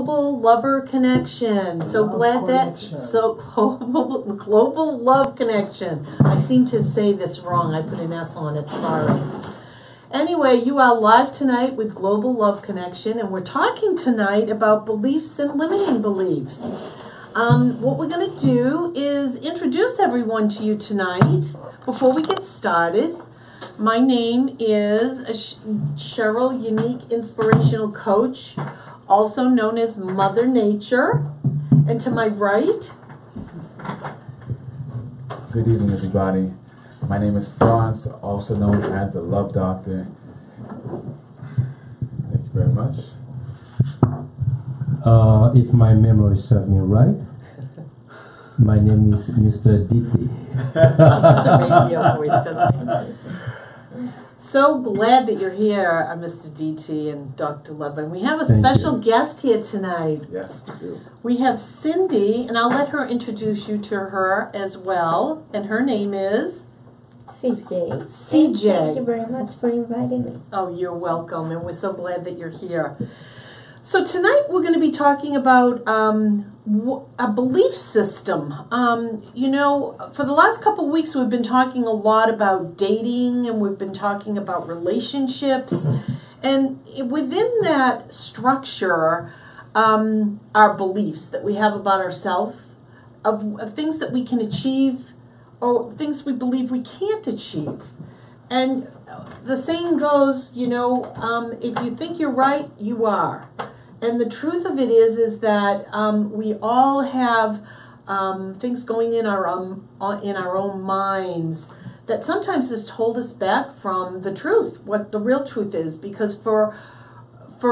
Global Lover Connection. So glad that Global Love Connection. I seem to say this wrong. I put an S on it. Sorry. Anyway, you are live tonight with Global Love Connection, and we're talking tonight about beliefs and limiting beliefs. What we're going to do is introduce everyone to you tonight before we get started. My name is Cheryl, Unique Inspirational Coach, also known as Mother Nature. And to my right... Good evening, everybody. My name is Franz, also known as the Love Doctor. Thank you very much. If my memory serves me right, my name is Mr. DT. That's a radio voice, doesn't it? So glad that you're here, Mr. DT and Dr. Love. And we have a special guest here tonight. Yes, we do. We have Cindy, and I'll let her introduce you to her as well. And her name is? CJ. CJ. Thank you very much for inviting me. Oh, you're welcome, and we're so glad that you're here. So tonight we're going to be talking about a belief system. You know, for the last couple of weeks we've been talking a lot about dating, and we've been talking about relationships. And within that structure, our beliefs that we have about ourselves, of things that we can achieve, or things we believe we can't achieve. And the saying goes, you know, if you think you're right, you are. And the truth of it is that we all have things going in our own minds that sometimes just hold us back from the truth, what the real truth is. Because for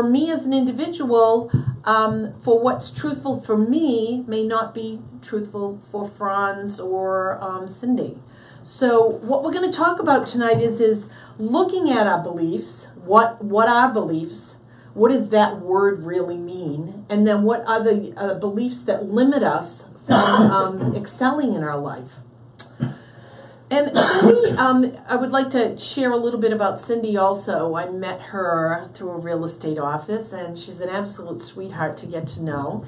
me as an individual, for what's truthful for me may not be truthful for Franz or Cindy. So what we're going to talk about tonight is looking at our beliefs. What are beliefs? What does that word really mean? And then what are the beliefs that limit us from excelling in our life? And Cindy, I would like to share a little bit about Cindy also. I met her through a real estate office, and she's an absolute sweetheart to get to know.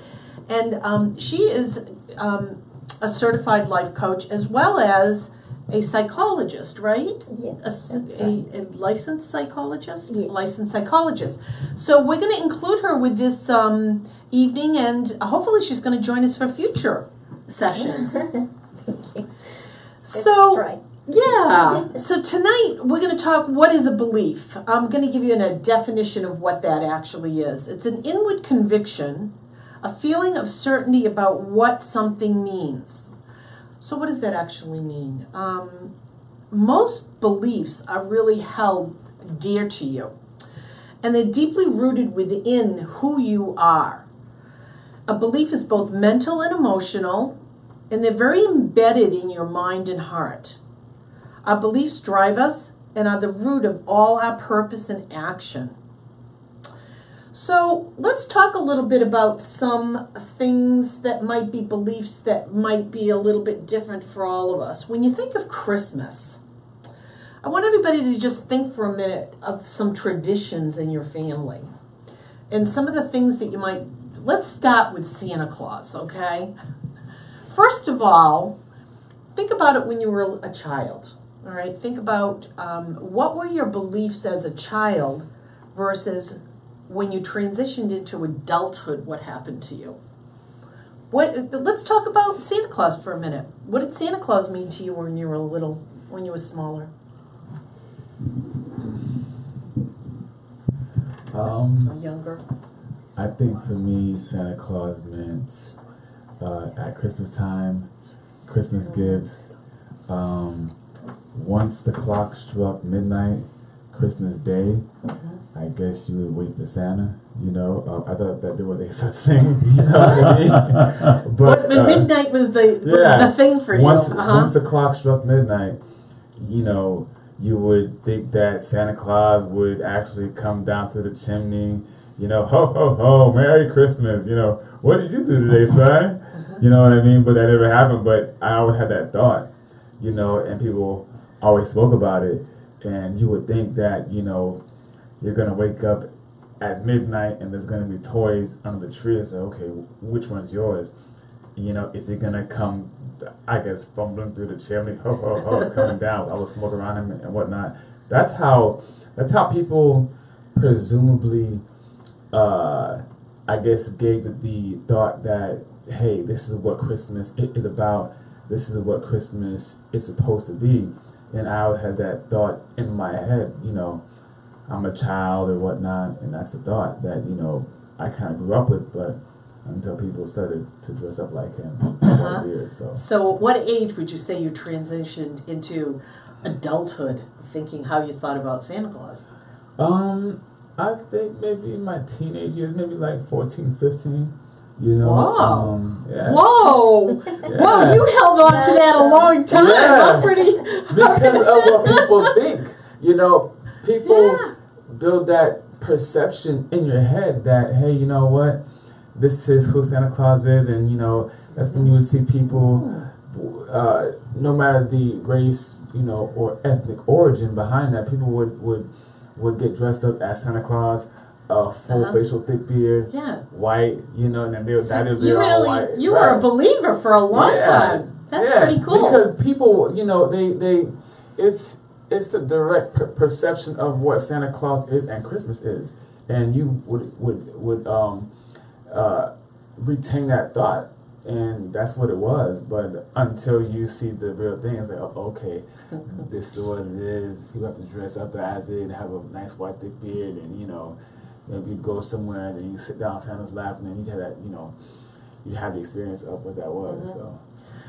And she is a certified life coach as well as a psychologist, right? Yes. A licensed psychologist? Yes. Licensed psychologist. So we're going to include her with this evening, and hopefully she's going to join us for future sessions. Okay. So, Let's try. yeah. So tonight we're going to talk, what is a belief? I'm going to give you a definition of what that actually is. It's an inward conviction, a feeling of certainty about what something means. So what does that actually mean? Most beliefs are really held dear to you, and they're deeply rooted within who you are. A belief is both mental and emotional, and they're very embedded in your mind and heart. Our beliefs drive us and are the root of all our purpose and action. So let's talk a little bit about some things that might be beliefs that might be a little bit different for all of us. When you think of Christmas, I want everybody to just think for a minute of some traditions in your family. And some of the things that you might... Let's start with Santa Claus, okay? First of all, think about it when you were a child, all right? Think about what were your beliefs as a child versus... when you transitioned into adulthood, what happened to you? Let's talk about Santa Claus for a minute. What did Santa Claus mean to you when you were when you were smaller? Or younger? I think for me, Santa Claus meant at Christmas time, Christmas gifts. Once the clock struck midnight, Christmas Day, I guess you would wait for Santa, you know. I thought that there was a such thing, you know what I mean? But midnight was the thing for you. Once the clock struck midnight, you know, you would think that Santa Claus would actually come down to the chimney, you know, ho, ho, ho, Merry Christmas, you know, what did you do today, son? You know what I mean? But that never happened, but I always had that thought, you know, and people always spoke about it. And you would think that, you know, you're going to wake up at midnight and there's gonna be toys under the tree. It's like, okay, which one's yours? You know, is it gonna come? I guess fumbling through the chimney. Ho ho ho! It's coming down with all the smoke around him and whatnot. That's how people presumably, I guess, gave the thought that, hey, this is what Christmas is about. This is what Christmas is supposed to be. And I had that thought in my head, you know, I'm a child or whatnot, and that's a thought that, you know, I kind of grew up with, but until people started to dress up like him over the years. So at what age would you say you transitioned into adulthood, thinking how you thought about Santa Claus? I think maybe in my teenage years, maybe like 14, 15. You know, Whoa. Yeah. Whoa! Yeah. Whoa! You held on to that a long time. Yeah. I'm pretty. Because of what people think. You know, people Yeah. build that perception in your head that, hey, you know what, this is who Santa Claus is, and you know, that's when you would see people, no matter the race, you know, or ethnic origin behind that, people would get dressed up as Santa Claus. Full facial thick beard, Yeah. white, you know, and then they would be You all really, white. you were a believer for a long time. That's pretty cool. Because people, you know, it's the direct perception of what Santa Claus is and Christmas is, and you would retain that thought, and that's what it was. But until you see the real thing, it's like, oh, okay, this is what it is. You have to dress up as it, have a nice white thick beard, and you know. Maybe you go somewhere and then you sit down on Santa's lap and then you have that, you know, you have the experience of what that was. So,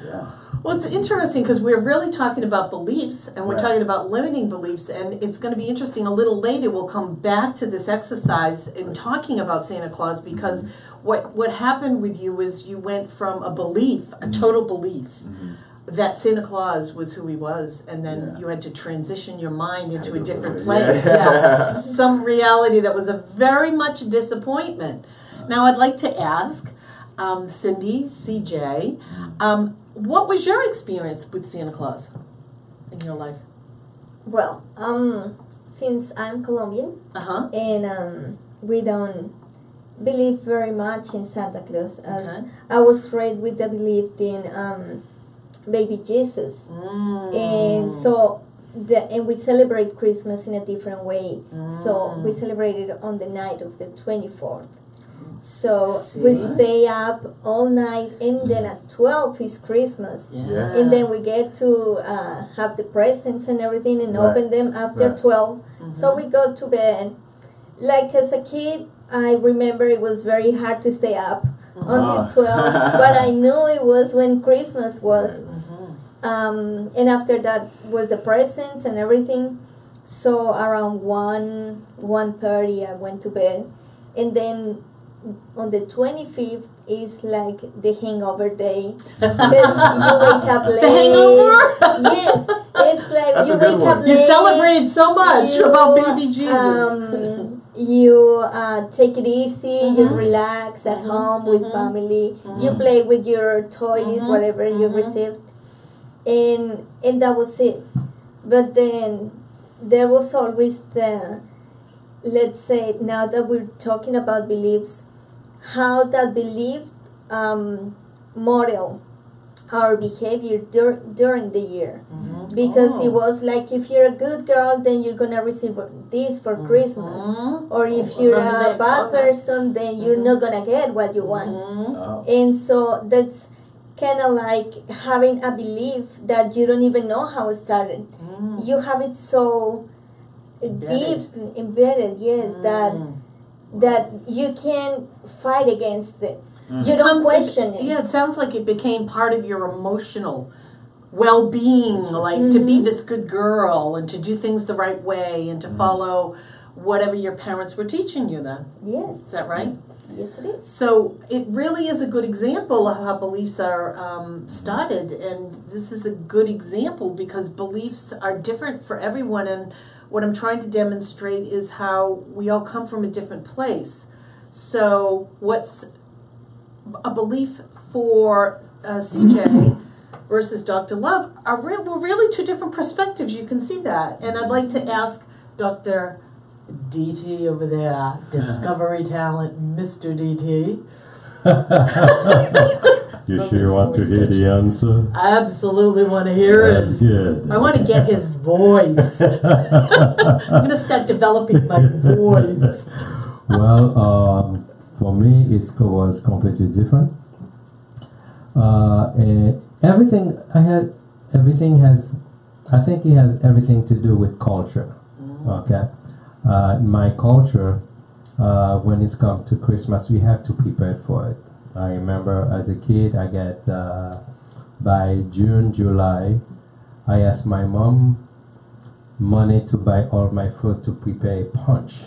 yeah. Well, it's interesting because we're really talking about beliefs and we're talking about limiting beliefs, and it's going to be interesting. A little later, we'll come back to this exercise in talking about Santa Claus, because what happened with you is you went from a belief, a total belief, that Santa Claus was who he was, and then you had to transition your mind into a different place. Yeah. Some reality that was a very much disappointment. Now I'd like to ask Cindy, CJ, what was your experience with Santa Claus in your life? Well, since I'm Colombian and we don't believe very much in Santa Claus, as I was raised with the belief in baby Jesus, and so and we celebrate Christmas in a different way. So we celebrate it on the night of the 24th. So we stay up all night, and then at 12 is Christmas, and then we get to have the presents and everything and open them after 12. So we go to bed. Like as a kid, I remember it was very hard to stay up until 12, but I knew it was when Christmas was. And after that was the presents and everything. So around 1:30 I went to bed, and then on the 25th is like the hangover day, because you wake up late. The hangover? Yes, it's like That's you a good wake one. up You late. celebrated so much about baby Jesus. You take it easy, you relax at home with family, you play with your toys, whatever you received, and that was it. But then there was always the, let's say, now that we're talking about beliefs, how that belief model our behavior during the year. Because it was like, if you're a good girl, then you're gonna receive this for Christmas, or if you're a bad person, then you're not gonna get what you want. And so that's kind of like having a belief that you don't even know how it started. You have it so deep embedded, yes, that you can't fight against it. You don't question it. Yeah, it sounds like it became part of your emotional well-being, like to be this good girl and to do things the right way and to follow whatever your parents were teaching you then. Yes. Is that right? Yes, it is. So it really is a good example of how beliefs are started, and this is a good example because beliefs are different for everyone, and what I'm trying to demonstrate is how we all come from a different place. So what's a belief for CJ versus Dr. Love were really two different perspectives. You can see that. And I'd like to ask Dr. DT over there, Discovery Talent, Mr. DT. You sure want to hear the answer? I absolutely want to hear it. That's good. I want to get his voice. I'm going to start developing my voice. Well, for me, it was completely different. And everything I think it has everything to do with culture. Okay, my culture, when it's come to Christmas, we have to prepare for it. I remember as a kid, I get by June, July, I asked my mom money to buy all my food to prepare a punch.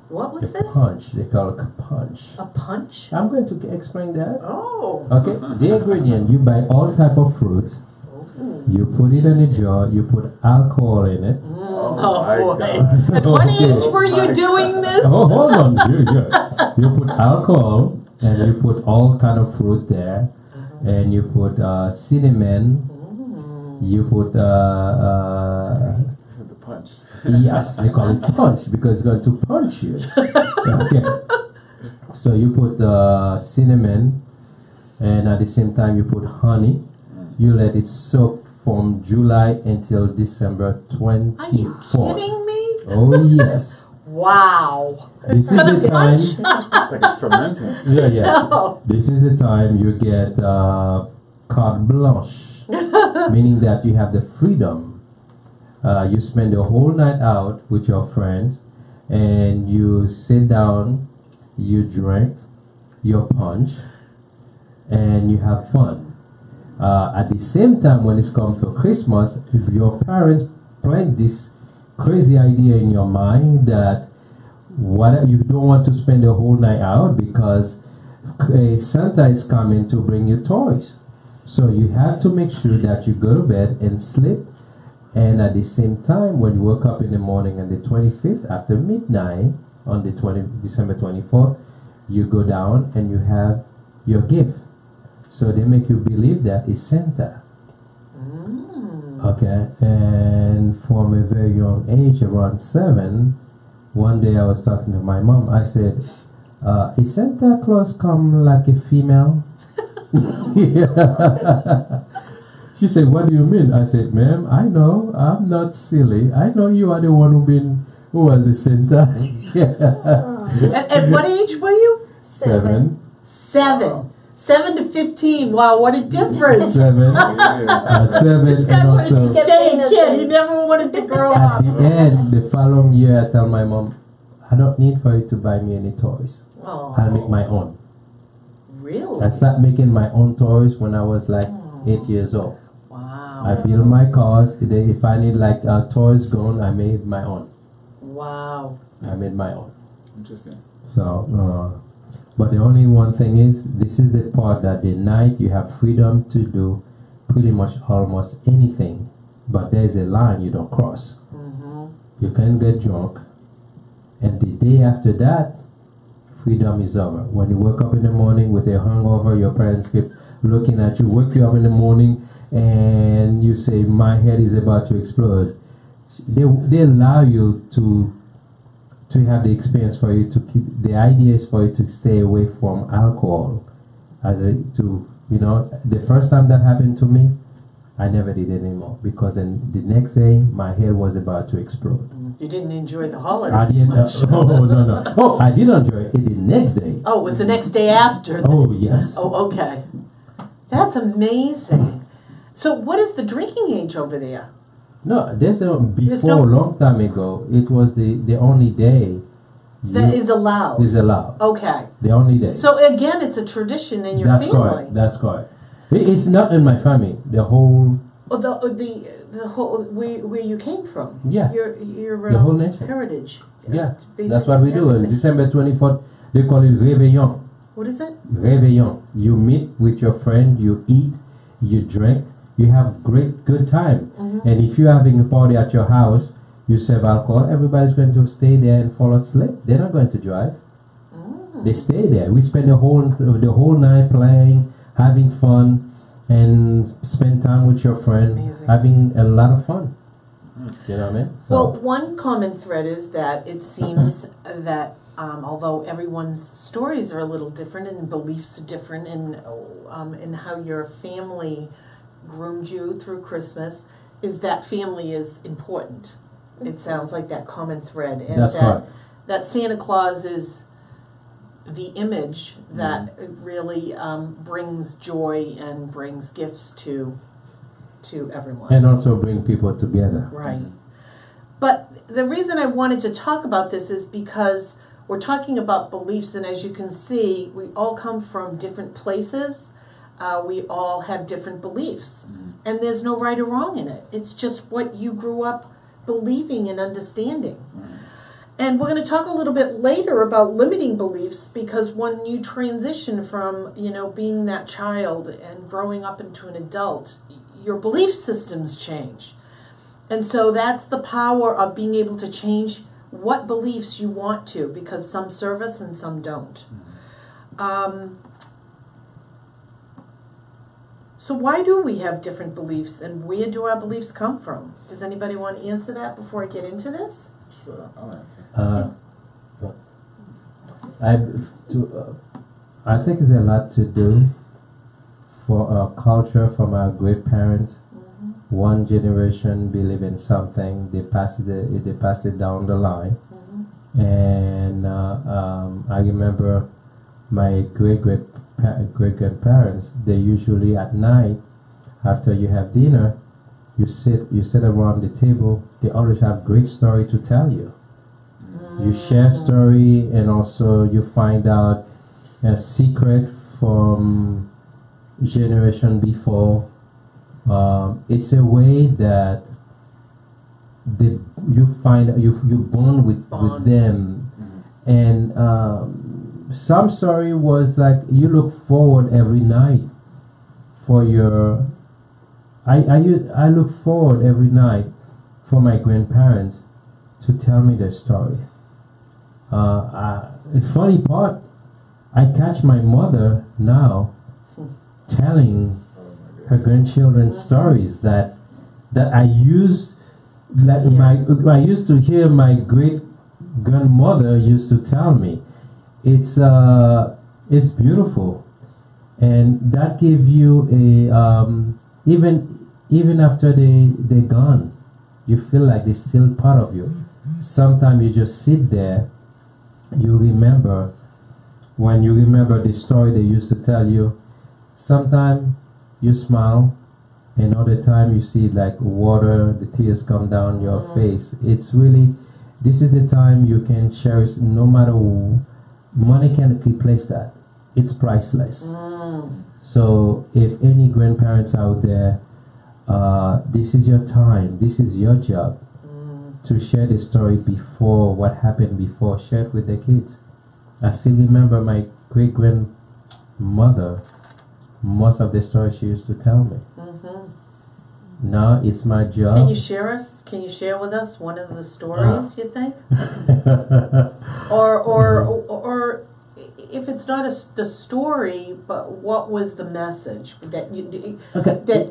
What was A this? punch. They call it a punch. A punch? I'm going to explain that. Oh. Okay, the ingredient, you buy all type of fruit, you put it in a jar, you put alcohol in it. Oh, my boy. God. At what Okay. age were you doing this? Oh, hold on, you put alcohol and you put all kind of fruit there, and you put cinnamon, you put This is the punch. yes, they call it punch because it's going to punch you. Okay. So you put cinnamon, and at the same time you put honey. You let it soak from July until December 24th. Are you kidding me? Oh yes. Wow. This is the time. It's like it's fermenting. Yeah. No. This is the time you get carte blanche, meaning that you have the freedom. You spend the whole night out with your friends, and you sit down, you drink your punch, and you have fun. At the same time, when it comes to Christmas, your parents plant this crazy idea in your mind that you don't want to spend the whole night out because Santa is coming to bring you toys. So you have to make sure that you go to bed and sleep. And at the same time, when you wake up in the morning on the 25th, after midnight, on the December 24th, you go down and you have your gift. So they make you believe that it's Santa. Okay, and from a very young age, around 7, one day I was talking to my mom. I said, is Santa Claus come like a female? She said, what do you mean? I said, ma'am, I know, I'm not silly. I know you are the one who was the Santa. At what age were you? 7. 7. 7 to 15. Wow, what a difference. 7. Yeah. 7 This guy and wanted to also stay a kid. He never wanted to grow at up. the end, the following year, I tell my mom, I don't need for you to buy me any toys. Oh, I'll make my own. really? I started making my own toys when I was like 8 years old. Wow. I build my cars. If I need like toys gone, I made my own. Wow. I made my own. Interesting. So, but the only one thing is, this is the part that the night you have freedom to do pretty much almost anything, but there's a line you don't cross. You can get drunk, and the day after that, freedom is over. When you wake up in the morning with a hangover, your parents keep looking at you, wake you up in the morning, and you say, my head is about to explode. They allow you to have the experience for you to keep. The idea is for you to stay away from alcohol. The first time that happened to me, I never did it anymore because then the next day my head was about to explode. You didn't enjoy the holiday I didn't. much. No. Oh, I did enjoy it the next day. Oh, it was the next day after. Oh yes. Oh, okay. That's amazing. So what is the drinking age over there? No, there's a before no- a long time ago. It was the only day That is allowed. is allowed. Okay. The only day. So again, it's a tradition in your That's family. correct. That's correct. It's not in my family. The whole The whole where you came from. Yeah. Your The whole nation. heritage. yeah. Basic That's what we do. On everything. December 24th, they call it Réveillon. What is it? Réveillon. You meet with your friend. You eat. You drink. You have good time. And if you're having a party at your house, you serve alcohol. Everybody's going to stay there and fall asleep. They're not going to drive. They stay there. We spend the whole night playing, having fun, and spend time with your friend, Amazing. having a lot of fun. You know what I mean? So, Well, one common thread is that it seems that although everyone's stories are a little different and beliefs are different in how your family groomed you through Christmas, is that family is important. It sounds like that common thread. And that's right. that Santa Claus is the image that really brings joy and brings gifts to everyone. And also bring people together. Right. But the reason I wanted to talk about this is because we're talking about beliefs, and as you can see, we all come from different places. We all have different beliefs. And there's no right or wrong in it. It's just what you grew up believing and understanding. And we're going to talk a little bit later about limiting beliefs, because when you transition from, being that child and growing up into an adult, your belief systems change. And so that's the power of being able to change what beliefs you want to, because some serve us and some don't. So why do we have different beliefs, and where do our beliefs come from? Does anybody want to answer that before I get into this? Sure, I'll answer. I think it's a lot to do for our culture from our great parents. One generation believe in something, they pass it down the line. And I remember my great grandparents, they usually at night, after you have dinner, you sit around the table, they always have great story to tell you. You share story, and also you find out a secret from generation before. It's a way that you bond with them. And some story was like you look forward every night for your. I look forward every night for my grandparents to tell me their story. The funny part, I catch my mother now telling her grandchildren's stories that I used, I used to hear my great grandmother used to tell me. It's beautiful, and that gives you a even after they're gone, you feel like they're still part of you. Sometimes you just sit there, you remember when you remember the story they used to tell you. Sometimes you smile, and other time you see like water, the tears come down your face. It's really, this is the time you can cherish. No matter who, money can't replace that. It's priceless. So if any grandparents out there, this is your time, this is your job to share the story before what happened before. Share it with the kids. I still remember my great grandmother, most of the stories she used to tell me. Now it's my job. Can you share with us one of the stories, you think? or if it's not the story, but what was the message that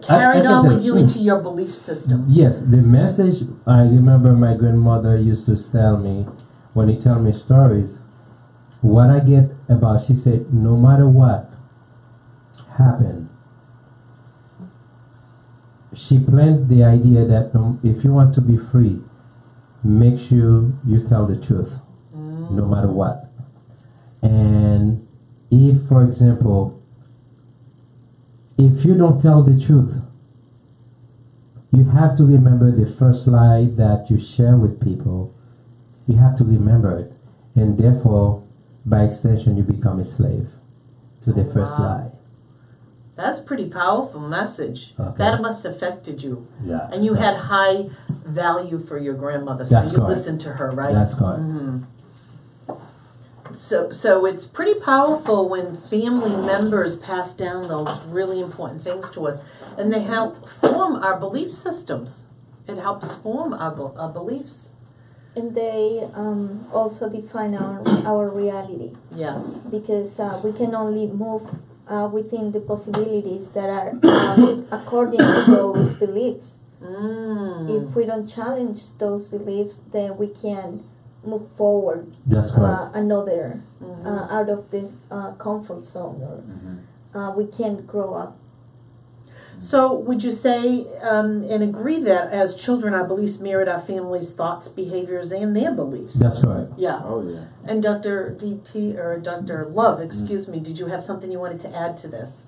carried on with you into your belief systems? Yes, the message, I remember my grandmother used to tell me, when he tell me stories, what I get about, she said, no matter what happened, she planted the idea that if you want to be free, make sure you tell the truth, no matter what. And if, for example, if you don't tell the truth, you have to remember the first lie that you share with people. You have to remember it. And therefore, by extension, you become a slave to the first lie. That's a pretty powerful message. Okay. That must have affected you. Yeah. And you had high value for your grandmother, so That's you correct. listened to her, right? That's correct. So it's pretty powerful when family members pass down those really important things to us, and they help form our belief systems. It helps form our beliefs. And they also define our reality. Yes. Because we can only move within the possibilities that are according to those beliefs. If we don't challenge those beliefs, then we can move forward. That's correct. Another out of this comfort zone, or we can grow up. So would you say and agree that as children our beliefs mirrored our family's thoughts, behaviors, and their beliefs? That's correct. Yeah. Oh yeah. And Dr. DT, or Dr. Love, excuse me, did you have something you wanted to add to this?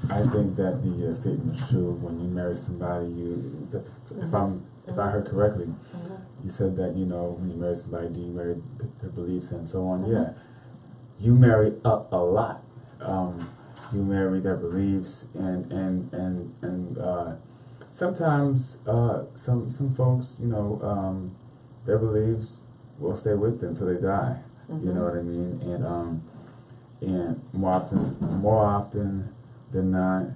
I think that the statement is true. When you marry somebody, if I heard correctly, you said that when you marry somebody, do you marry their beliefs and so on? Yeah, you marry up a lot. You marry their beliefs and sometimes some folks their beliefs will stay with them till they die. You know what I mean? And more often than not,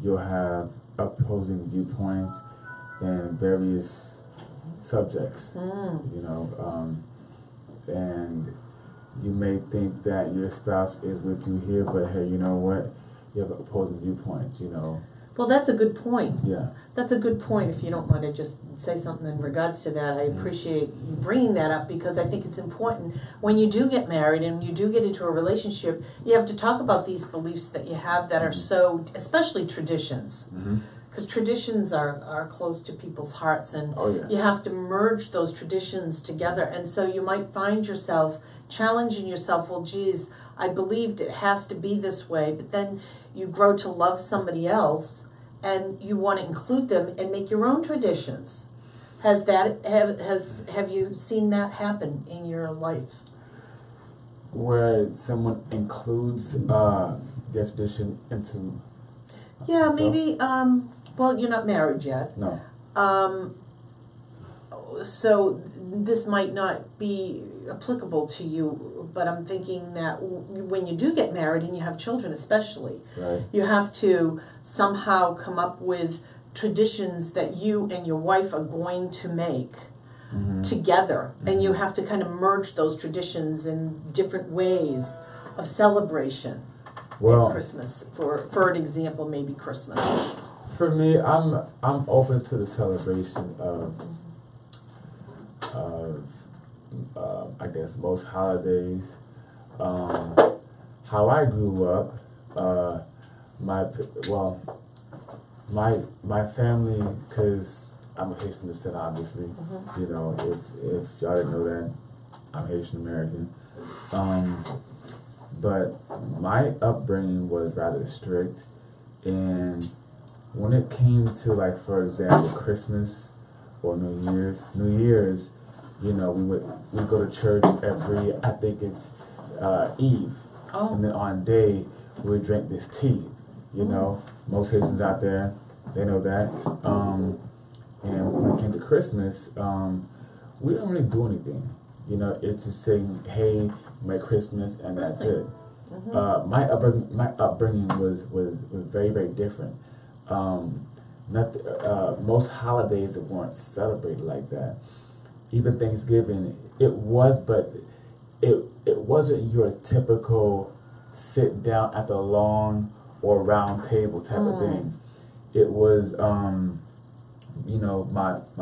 you'll have opposing viewpoints in various subjects. And you may think that your spouse is with you here, but hey, you know what? You have opposing viewpoints. Well, that's a good point. Yeah. That's a good point. If you don't want to just say something in regards to that, I appreciate you bringing that up, because I think it's important when you do get married and you do get into a relationship, you have to talk about these beliefs that you have that are so, especially traditions. Because traditions are close to people's hearts, and you have to merge those traditions together. And so you might find yourself challenging yourself, well, geez, I believed it has to be this way, but then you grow to love somebody else and you want to include them and make your own traditions. Have you seen that happen in your life? Where someone includes their tradition into... Yeah, maybe, well, you're not married yet. No. So this might not be applicable to you, but I'm thinking that when you do get married and you have children especially, you have to somehow come up with traditions that you and your wife are going to make together. And you have to kind of merge those traditions in different ways of celebration. Well, Christmas, for an example, maybe Christmas. For me, I'm open to the celebration of I guess most holidays. How I grew up, my family, because I'm a Haitian descent, obviously. If y'all didn't know that, I'm Haitian American. But my upbringing was rather strict, and when it came to, like, for example, Christmas or New Year's, we go to church every, I think it's Eve, and then on day we would drink this tea. Most Haitians out there, they know that. And when it came to Christmas, we don't really do anything. It's just saying, hey, Merry Christmas, and that's it. My upbringing was very, very different. Most holidays weren't celebrated like that. Even Thanksgiving, it was, but it wasn't your typical sit down at the long or round table type of thing. It was, my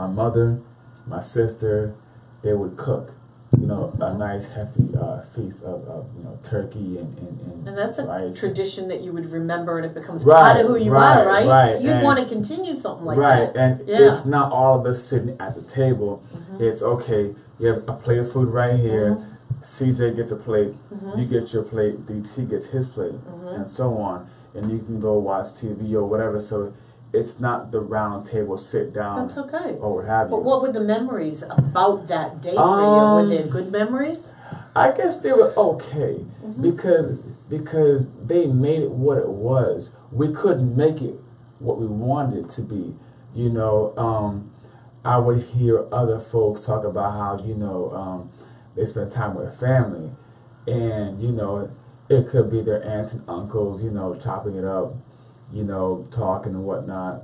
mother, my sister, they would cook. A nice hefty feast of turkey and that's a rice. Tradition that you would remember, and it becomes part of who you are, right? Right. So you'd want to continue something like that. Right, and it's not all of us sitting at the table. It's okay, you have a plate of food right here, CJ gets a plate, you get your plate, DT gets his plate, and so on. And you can go watch TV or whatever, so it's not the round table sit down. That's okay. Or what have you. But what were the memories about that day for you? Were they good memories? I guess they were okay because they made it what it was. We couldn't make it what we wanted it to be. I would hear other folks talk about how they spend time with family, and it could be their aunts and uncles, chopping it up, talking and whatnot,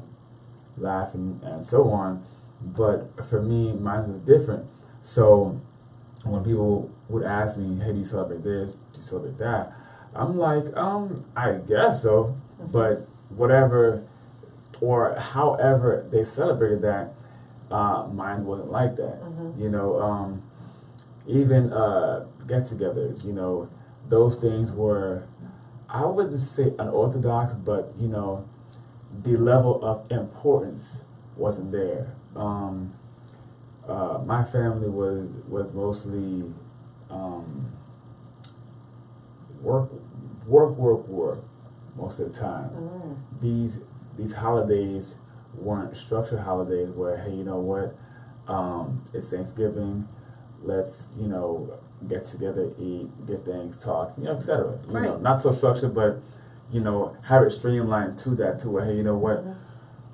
laughing and so on. But for me, mine was different. So when people would ask me, hey, do you celebrate this? Do you celebrate that? I'm like, I guess so. But whatever or however they celebrated that, mine wasn't like that. You know, even get-togethers. You know, those things were, I wouldn't say unorthodox, but you know, the level of importance wasn't there. My family was mostly work most of the time. These holidays weren't structured holidays where, hey, you know what, it's Thanksgiving, let's, you know, get together, eat, get things, talk, you know, etc. You know, not so structured, but you know, have it streamlined to that, to where, hey, you know what,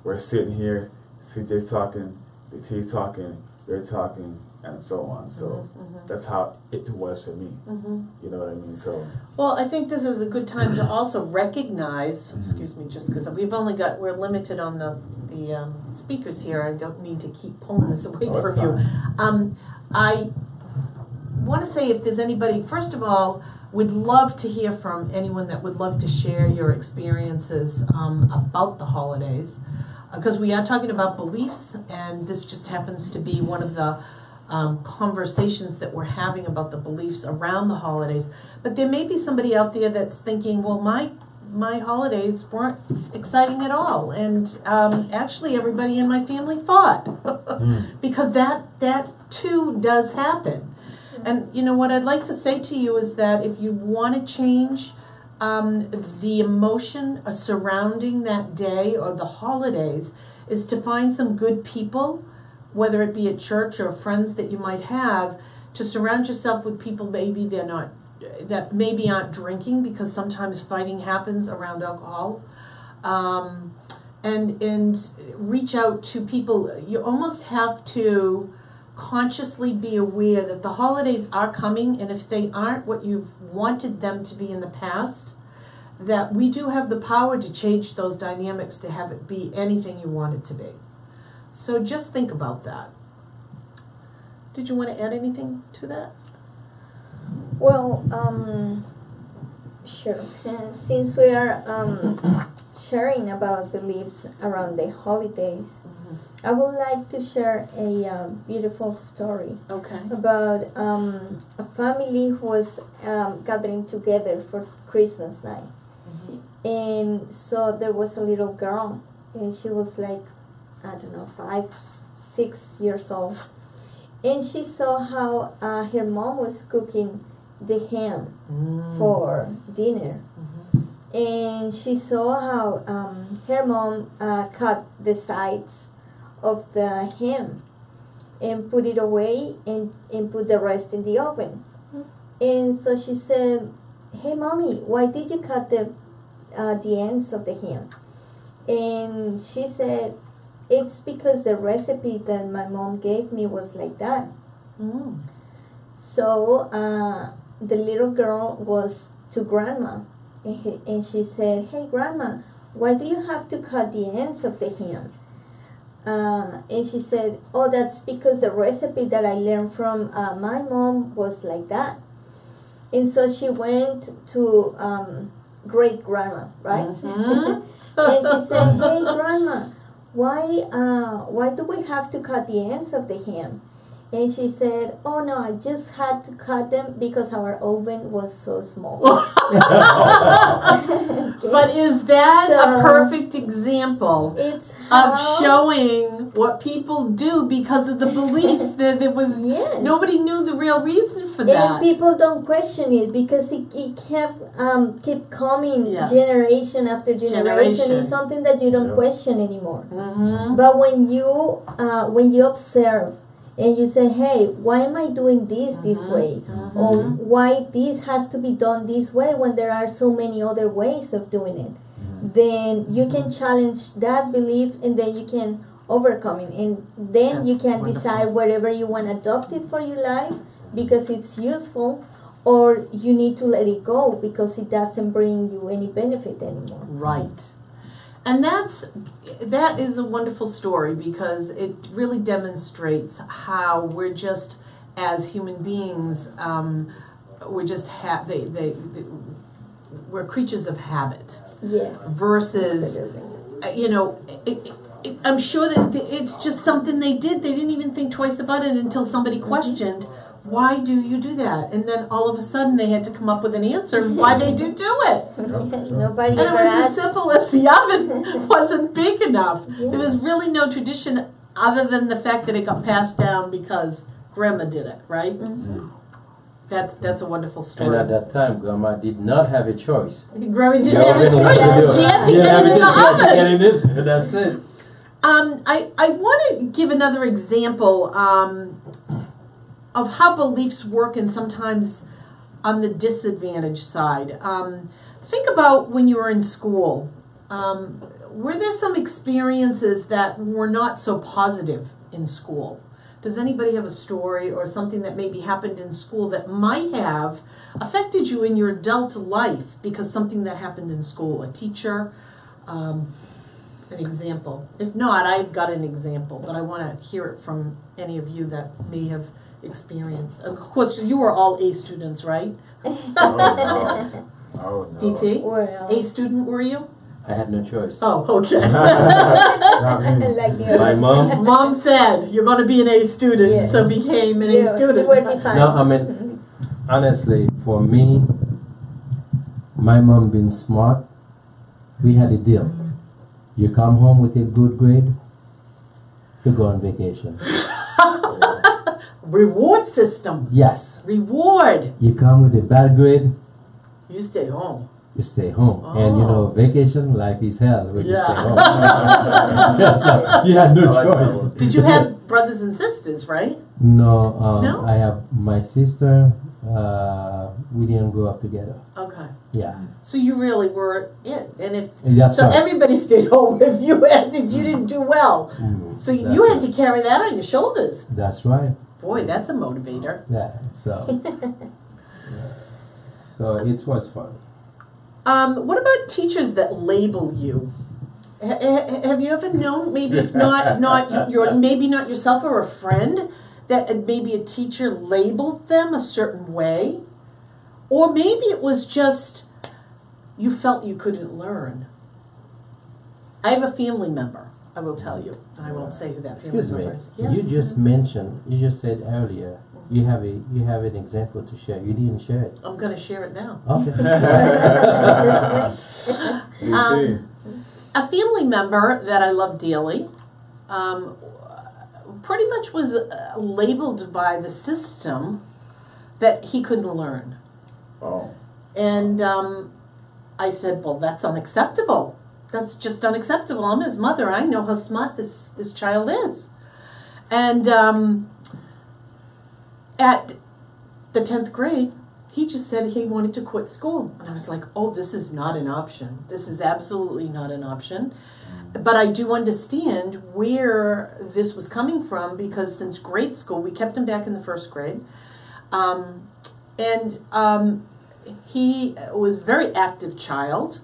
we're sitting here, CJ's talking, DT's talking, you're talking, and so on. So that's how it was for me. You know what I mean? So. Well, I think this is a good time to also recognize. Excuse me, just because we're limited on the speakers here. I don't need to keep pulling this away from you. I want to say, if there's anybody, first of all, we'd love to hear from anyone that would love to share your experiences about the holidays, because we are talking about beliefs, and this just happens to be one of the conversations that we're having about the beliefs around the holidays. But there may be somebody out there that's thinking, well, my holidays weren't exciting at all, and actually everybody in my family fought, because that too does happen. And you know what I'd like to say to you is that if you want to change the emotion surrounding that day or the holidays, is to find some good people, whether it be at church or friends that you might have, to surround yourself with people that maybe aren't drinking, because sometimes fighting happens around alcohol, and reach out to people. You almost have to consciously be aware that the holidays are coming, and if they aren't what you've wanted them to be in the past, that we do have the power to change those dynamics to have it be anything you want it to be. So just think about that. Did you want to add anything to that? Well, sure. Since we are sharing about beliefs around the holidays, I would like to share a beautiful story about a family who was gathering together for Christmas night. And so there was a little girl, and she was like, I don't know, 5, 6 years old. And she saw how her mom was cooking the ham for dinner. And she saw how her mom cut the sides of the ham and put it away and put the rest in the oven. And so she said, hey mommy, why did you cut the ends of the ham? And she said, it's because the recipe that my mom gave me was like that. So the little girl was to grandma, and she said, hey grandma, why do you have to cut the ends of the ham? And she said, oh, that's because the recipe that I learned from my mom was like that. And so she went to great grandma, right? And she said, hey grandma, why do we have to cut the ends of the ham? And she said, oh no, I just had to cut them because our oven was so small. But is that a perfect example of showing what people do because of the beliefs that it was, nobody knew the real reason for that. And people don't question it because it kept coming generation after generation. It's something that you don't question anymore. But when you observe, and you say, hey, why am I doing this way? Or why this has to be done this way when there are so many other ways of doing it? Then you can challenge that belief, and then you can overcome it. And then you can decide whether you want to adopt it for your life because it's useful, or you need to let it go because it doesn't bring you any benefit anymore. Right. And that is a wonderful story, because it really demonstrates how we're just, as human beings, we're just we're creatures of habit. Yes. Versus I'm sure that it's just something they did. They didn't even think twice about it until somebody questioned, why do you do that? And then all of a sudden they had to come up with an answer why they do it. Nobody And it ever was as asked. simple as the oven wasn't big enough. There was really no tradition other than the fact that it got passed down because Grandma did it, right? That's a wonderful And story. at that time, Grandma did not have a choice. Grandma didn't You have a already know what choice. to do. She had to You get have it in the a choice to oven. get it in, and that's it. I want to give another example of how beliefs work and sometimes on the disadvantaged side. Think about when you were in school. Were there some experiences that were not so positive in school? Does anybody have a story or something that maybe happened in school that might have affected you in your adult life because something that happened in school, a teacher, an example? If not, I've got an example, but I want to hear it from any of you that may have experienced. Of course, you were all A students, right? Oh, no. DT? Well, A student, were you? I had no choice. Oh, okay. Not me. like the My mom. Mom said you're going to be an A student, Yeah. so became an A you student. were defined. No, I mean, honestly, for me, my mom being smart, we had a deal. You come home with a good grade, you go on vacation. Reward system. Yes. Reward. You come with a bad grade, You stay home. you stay home. And you know, vacation, life is hell when you stay Yeah. home. So, you had no I like that choice. one. Did you have brothers and sisters, right? No, No? I have my sister. We didn't grow up together. Okay. Yeah. So you really were it. And if That's so right. everybody stayed home if you didn't do well. So That's you had right. to carry that on your shoulders. That's right. Boy, that's a motivator. Yeah. So. So it was fun. What about teachers that label you? Have you ever known, maybe if not your maybe not yourself or a friend, that maybe a teacher labeled them a certain way? Or maybe it was just you felt you couldn't learn. I have a family member, I will tell you, and I won't say who that family Excuse me. member is. You just said earlier you have an example to share. You didn't share it. I'm going to share it now. Okay. DT. A family member that I love dearly pretty much was labeled by the system that he couldn't learn. Oh. And I said, well, that's unacceptable. That's just unacceptable. I'm his mother. I know how smart this child is. And at the 10th grade, he just said he wanted to quit school. And I was like, oh, this is not an option. This is absolutely not an option. But I do understand where this was coming from because since grade school, we kept him back in the first grade. He was a very active child.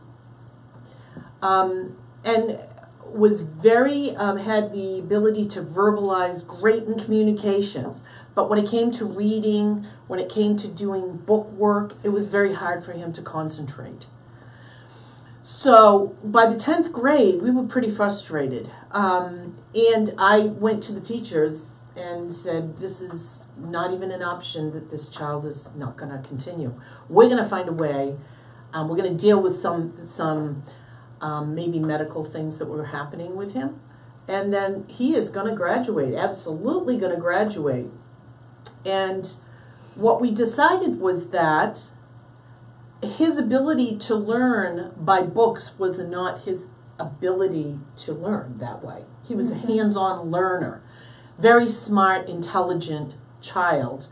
And was very, had the ability to verbalize, great in communications. But when it came to reading, when it came to doing book work, it was very hard for him to concentrate. So by the 10th grade, we were pretty frustrated. And I went to the teachers and said, this is not even an option that this child is not going to continue. We're going to find a way. We're going to deal with some maybe medical things that were happening with him. And then he is going to graduate, absolutely going to graduate. And what we decided was that his ability to learn by books was not his ability to learn that way. He was a hands-on learner, very smart, intelligent child,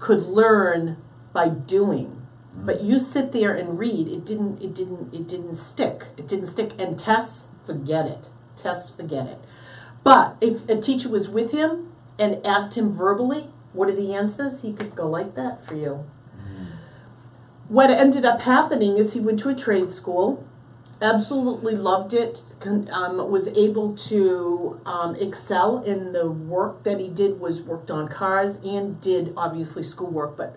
could learn by doing. But you sit there and read, it didn't stick. It didn't stick. And tests, forget it. Tests, forget it. But if a teacher was with him and asked him verbally, what are the answers? He could go like that for you. What ended up happening is he went to a trade school, absolutely loved it, was able to excel in the work that he did, worked on cars and did obviously schoolwork, but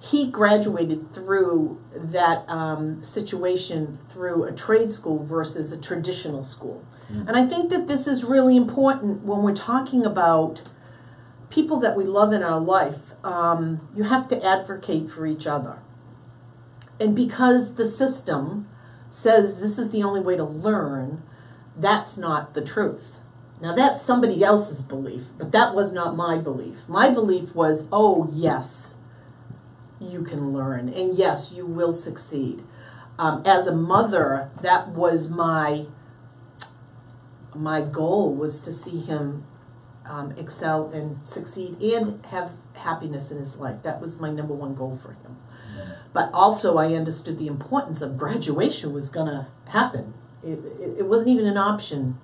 he graduated through that situation through a trade school versus a traditional school. And I think that this is really important when we're talking about people that we love in our life. You have to advocate for each other. And because the system says this is the only way to learn, that's not the truth. Now that's somebody else's belief, but that was not my belief. My belief was, oh yes, you can learn, and yes, you will succeed. As a mother, that was my goal, was to see him excel and succeed and have happiness in his life. That was my number one goal for him. But also I understood the importance of graduation was going to happen. It wasn't even an option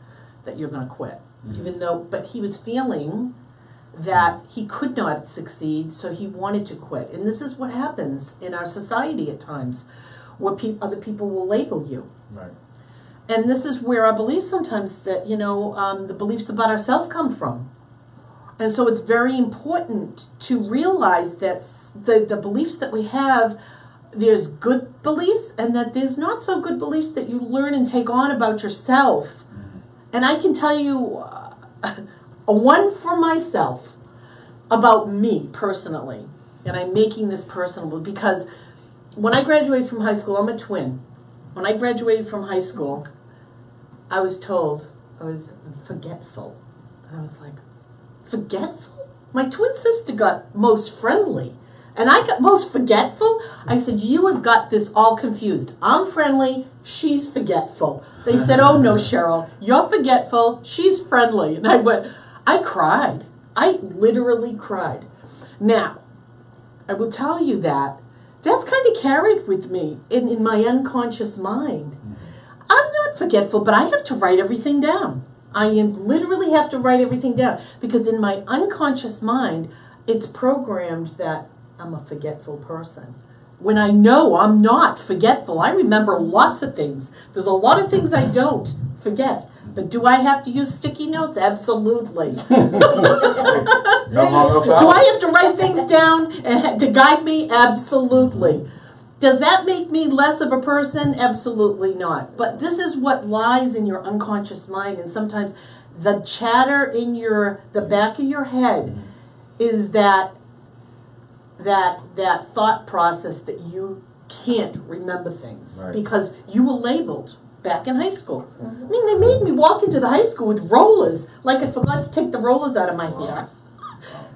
that you're going to quit. Even though, but he was feeling that he could not succeed, so he wanted to quit. And this is what happens in our society at times, where other people will label you. Right. And this is where our beliefs sometimes that, the beliefs about ourselves come from. And so it's very important to realize that the beliefs that we have, there's good beliefs and that there's not so good beliefs that you learn and take on about yourself. And I can tell you a one for myself about me personally. And I'm making this personal because when I graduated from high school, I'm a twin. When I graduated from high school, I was told I was forgetful. And I was like, forgetful? My twin sister got most friendly. And I got most forgetful. I said, you have got this all confused. I'm friendly, she's forgetful. They said, oh no, Cheryl, you're forgetful, she's friendly. And I cried. I literally cried. Now, I will tell you that's kind of carried with me in my unconscious mind. I'm not forgetful, but I have to write everything down. I literally have to write everything down because in my unconscious mind, it's programmed that I'm a forgetful person. When I know I'm not forgetful, I remember lots of things. There's a lot of things I don't forget. But do I have to use sticky notes? Absolutely. Do I have to write things down to guide me? Absolutely. Does that make me less of a person? Absolutely not. But this is what lies in your unconscious mind. And sometimes the chatter in the back of your head is that thought process that you can't remember things. Right. Because you were labeled back in high school. I mean, they made me walk into the high school with rollers, like I forgot to take the rollers out of my hair.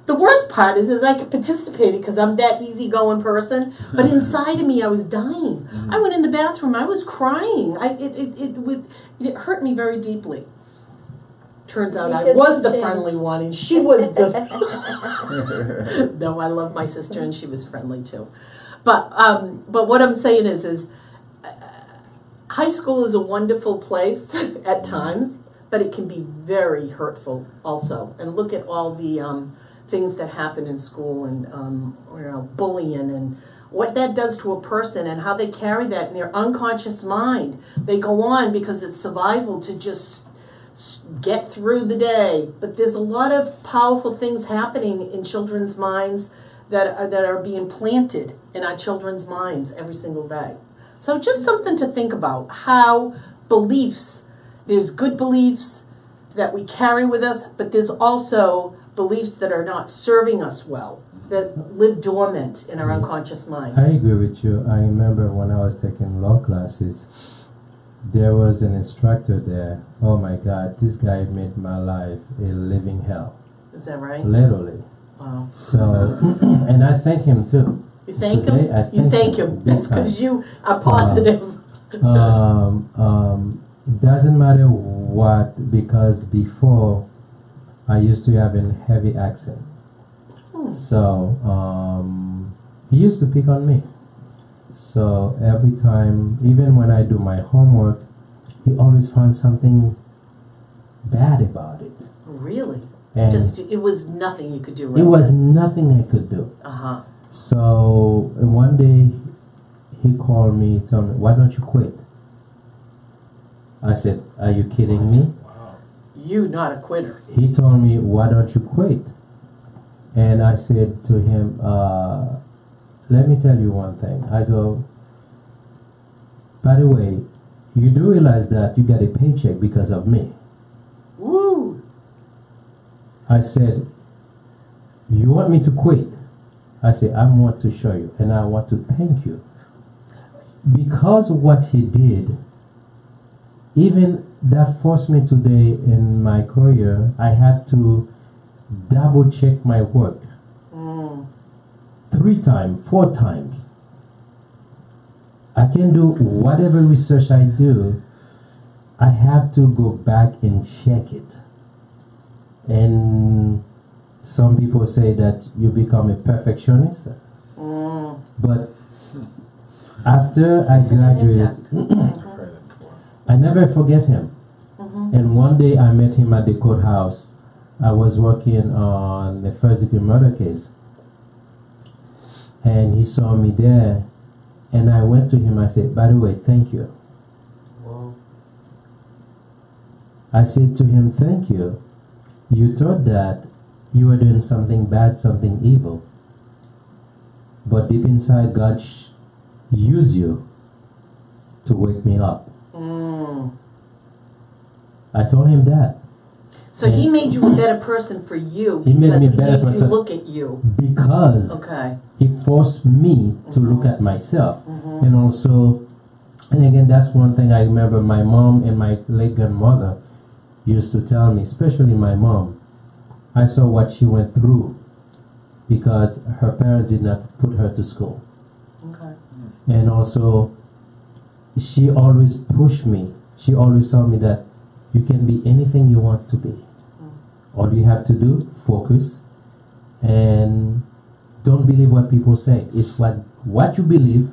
The worst part is I could participate because I'm that easygoing person, but inside of me I was dying. I went in the bathroom, I was crying. It hurt me very deeply. Turns out I was the friendly one, and she was the... No, I love my sister, and she was friendly too. But what I'm saying is high school is a wonderful place at times, but it can be very hurtful also. And look at all the things that happen in school and bullying and what that does to a person and how they carry that in their unconscious mind. They go on because it's survival to just get through the day. But there's a lot of powerful things happening in children's minds that are being planted in our children's minds every single day. So just something to think about, how beliefs, there's good beliefs that we carry with us, but there's also beliefs that are not serving us well, that live dormant in our unconscious mind. I agree with you. I remember when I was taking law classes, there was an instructor there. Oh my God, this guy made my life a living hell. Is that right? Literally. Wow. So, and I thank him too. You thank him? You thank him. That's because you are positive. Doesn't matter what, because before I used to have a heavy accent. So he used to pick on me. So every time, even when I do my homework, he always found something bad about it. Really? And it was nothing you could do right. It was nothing I could do. Uh-huh. So one day he called me, told me, why don't you quit? I said, are you kidding me? Wow. You not a quitter. He told me, why don't you quit? And I said to him, let me tell you one thing. I go, by the way, you do realize that you get a paycheck because of me. Woo! I said, you want me to quit? I said, I want to show you, and I want to thank you. Because of what he did, even that forced me today in my career, I had to double check my work. 3 times, 4 times. I can do whatever research I do, I have to go back and check it. And some people say that you become a perfectionist. But after I graduated, I never forget him. And one day I met him at the courthouse. I was working on the first-degree murder case. And he saw me there. And I went to him, I said, by the way, thank you. Wow. I said to him, thank you. You thought that you were doing something bad, something evil. But deep inside, God used you to wake me up. I told him that. So he made you a better person for you. He made me a better He made you person. look at you. Because Okay. he forced me to look at myself. And also, and again, that's one thing I remember my mom and my late grandmother used to tell me, especially my mom. I saw what she went through because her parents did not put her to school. Okay. And also, she always pushed me. She always told me that you can be anything you want to be. All you have to do, focus, and don't believe what people say. It's what you believe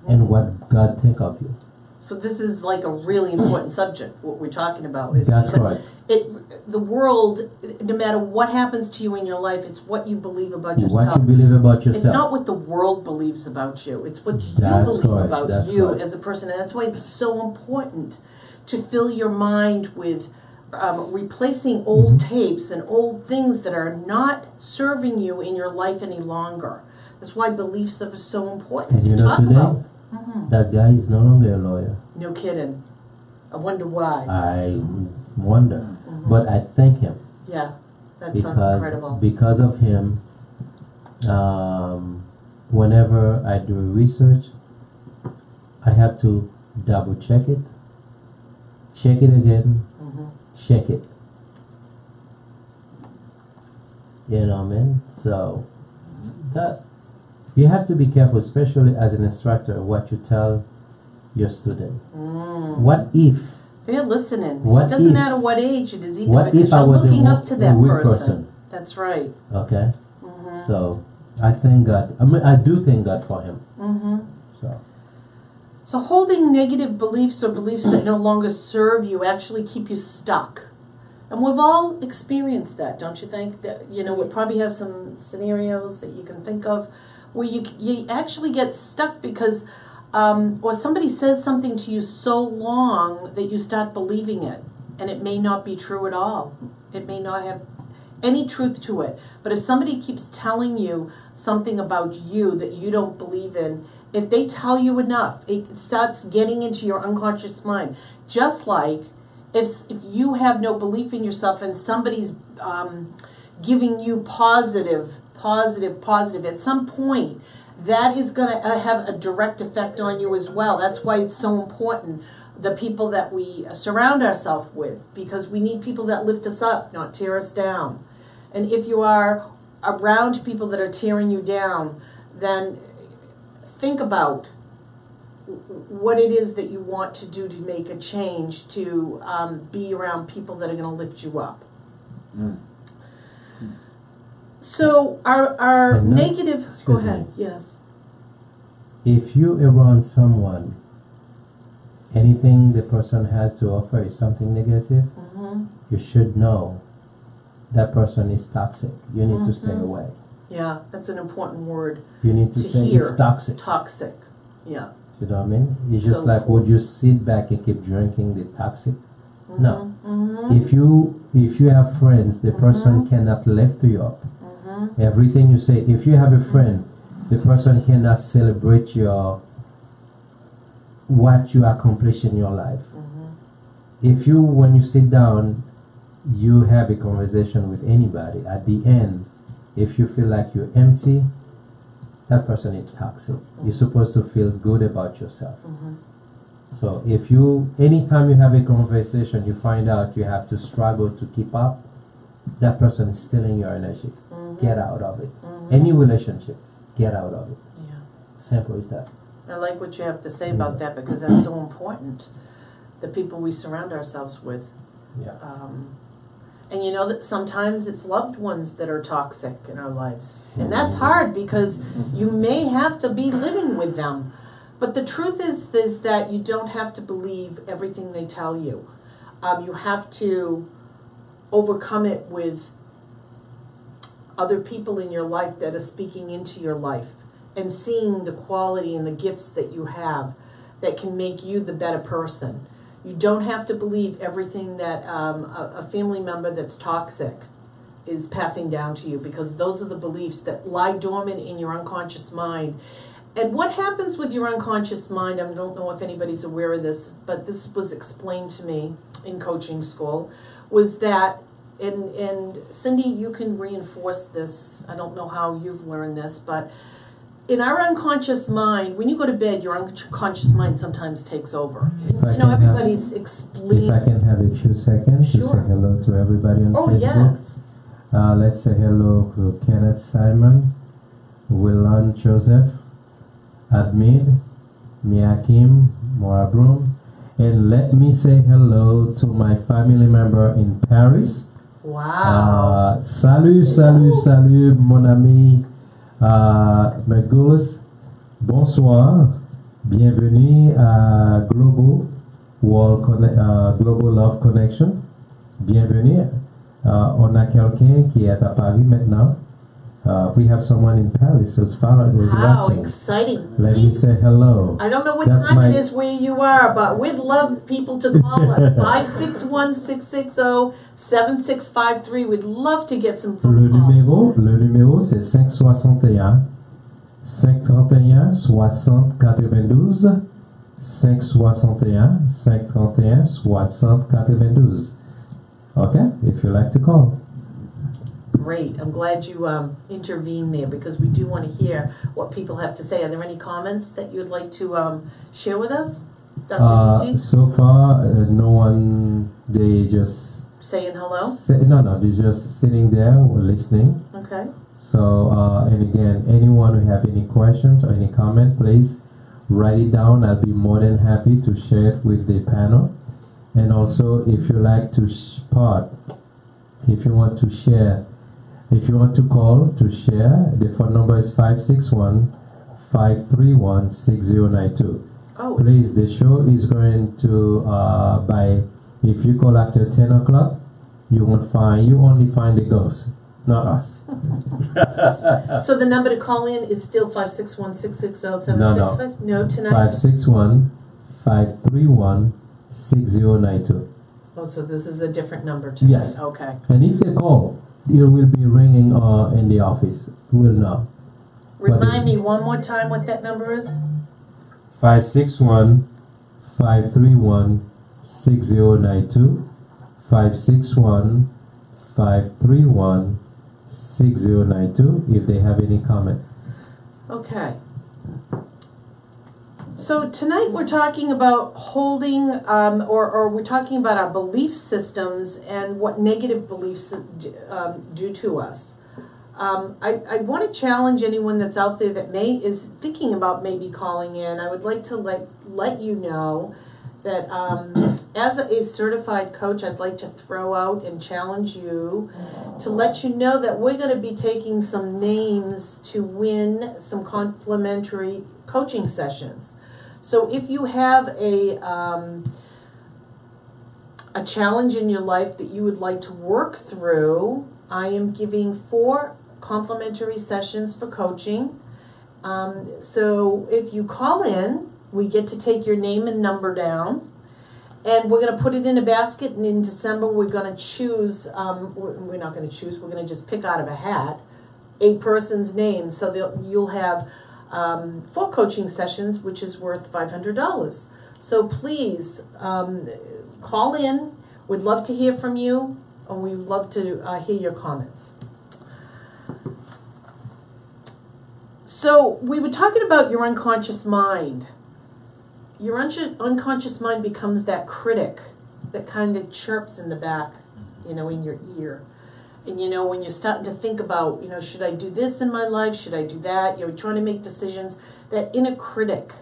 and what God think of you. So this is like a really important subject. What we're talking about is That's because correct. the world, no matter what happens to you in your life, it's what you believe about yourself. What you believe about yourself. It's not what the world believes about you. It's what you That's believe correct. about That's you right. as a person. And that's why it's so important to fill your mind with replacing old tapes and old things that are not serving you in your life any longer. That's why belief stuff is so important And to you know talk today, about. that guy is no longer a lawyer. No kidding. I wonder why. I wonder. But I thank him. Yeah, that's incredible. Because of him, whenever I do research, I have to double check it again, check it. You know what I mean? So that you have to be careful, especially as an instructor, what you tell your student. What if? They're listening. What It doesn't if- matter what age it is either. What because if I you're was looking a up to that weak person. That's right. Okay. So I thank God. I mean, I do thank God for him. So holding negative beliefs or beliefs that no longer serve you actually keep you stuck. And we've all experienced that, don't you think? That, you know, we probably have some scenarios that you can think of where you actually get stuck because or somebody says something to you so long that you start believing it, and it may not be true at all. It may not have any truth to it. But if somebody keeps telling you something about you that you don't believe in, if they tell you enough, it starts getting into your unconscious mind. Just like if you have no belief in yourself and somebody's giving you positive, at some point, that is going to have a direct effect on you as well. That's why it's so important, the people that we surround ourselves with, because we need people that lift us up, not tear us down. And if you are around people that are tearing you down, then think about what it is that you want to do to make a change, to be around people that are going to lift you up. So our negative... Go ahead. Yes. If you around someone, anything the person has to offer is something negative, you should know that person is toxic. You need to stay away. Yeah, that's an important word. You need to say hear. it's toxic. Toxic. Yeah. You know what I mean? It's just So like, cool. would you sit back and keep drinking the toxic? No. If you have friends, the person cannot lift you up. Everything you say, if you have a friend, the person cannot celebrate your what you accomplish in your life. If you, when you sit down, you have a conversation with anybody, at the end, if you feel like you're empty, that person is toxic. You're supposed to feel good about yourself. So if you, anytime you have a conversation, you find out you have to struggle to keep up, that person is stealing your energy. Get out of it. Any relationship, get out of it. Simple as that. I like what you have to say about that, because that's so important. The people we surround ourselves with. And you know that sometimes it's loved ones that are toxic in our lives. And that's hard, because you may have to be living with them. But the truth is that you don't have to believe everything they tell you. You have to overcome it with other people in your life that are speaking into your life and seeing the quality and the gifts that you have that can make you the better person. You don't have to believe everything that a family member that's toxic is passing down to you, because those are the beliefs that lie dormant in your unconscious mind. And what happens with your unconscious mind, I don't know if anybody's aware of this, but this was explained to me in coaching school, was that, and Cindy, you can reinforce this, I don't know how you've learned this, but in our unconscious mind, when you go to bed, your unconscious mind sometimes takes over. You know, everybody's explaining. If I can have a few seconds to say hello to everybody on Facebook. Yes. Let's say hello to Kenneth Simon, Willan Joseph, Admid, Miakim, Morabrum, and let me say hello to my family member in Paris. Wow. Salut, mon ami Megulus. Bonsoir. Bienvenue à Global Love Connection. Bienvenue. On a quelqu'un qui est à Paris maintenant. We have someone in Paris who's watching. How exciting. Let me say hello. I don't know what time it is where you are, but we'd love people to call us. 561-660-7653. We'd love to get some phone calls. Le numéro c'est 561 531 60 92 561 531 60 92. Okay, if you like to call. Great. I'm glad you intervened there, because we do want to hear what people have to say. Are there any comments that you'd like to share with us, Dr. DT? So far, no one, they just... Saying hello? No, they're just sitting there listening. Okay. So, and again, anyone who have any questions or any comment, please write it down. I'll be more than happy to share it with the panel. And also, if you like to if you want to share, if you want to call to share, the phone number is 561-531-6092. Oh. Please, the show is going to, if you call after 10 o'clock, you only find the ghost, not us. So the number to call in is still 561-660-765? No, tonight? 561-531-6092. Oh, so this is a different number tonight? Yes. Okay. And if they call, it will be ringing in the office. We'll know. Remind me one more time what that number is? 561-531-6092. 561-531-6092 if they have any comment. Okay. So tonight we're talking about holding, or we're talking about our belief systems and what negative beliefs do to us. I want to challenge anyone that's out there that is thinking about maybe calling in. I would like to let you know that as a certified coach, I'd like to throw out and challenge you to let you know that we're going to be taking some names to win some complimentary coaching sessions. So if you have a challenge in your life that you would like to work through, I am giving 4 complimentary sessions for coaching. So if you call in, we get to take your name and number down, and we're going to put it in a basket, and in December we're going to choose, we're not going to choose, we're going to just pick out of a hat a person's name. So you'll have for coaching sessions, which is worth $500. So please call in. We'd love to hear from you, and we'd love to hear your comments. So we were talking about your unconscious mind. Your unconscious mind becomes that critic that kind of chirps in the back, in your ear. And when you're starting to think about, should I do this in my life? Should I do that? You're trying to make decisions. That inner critic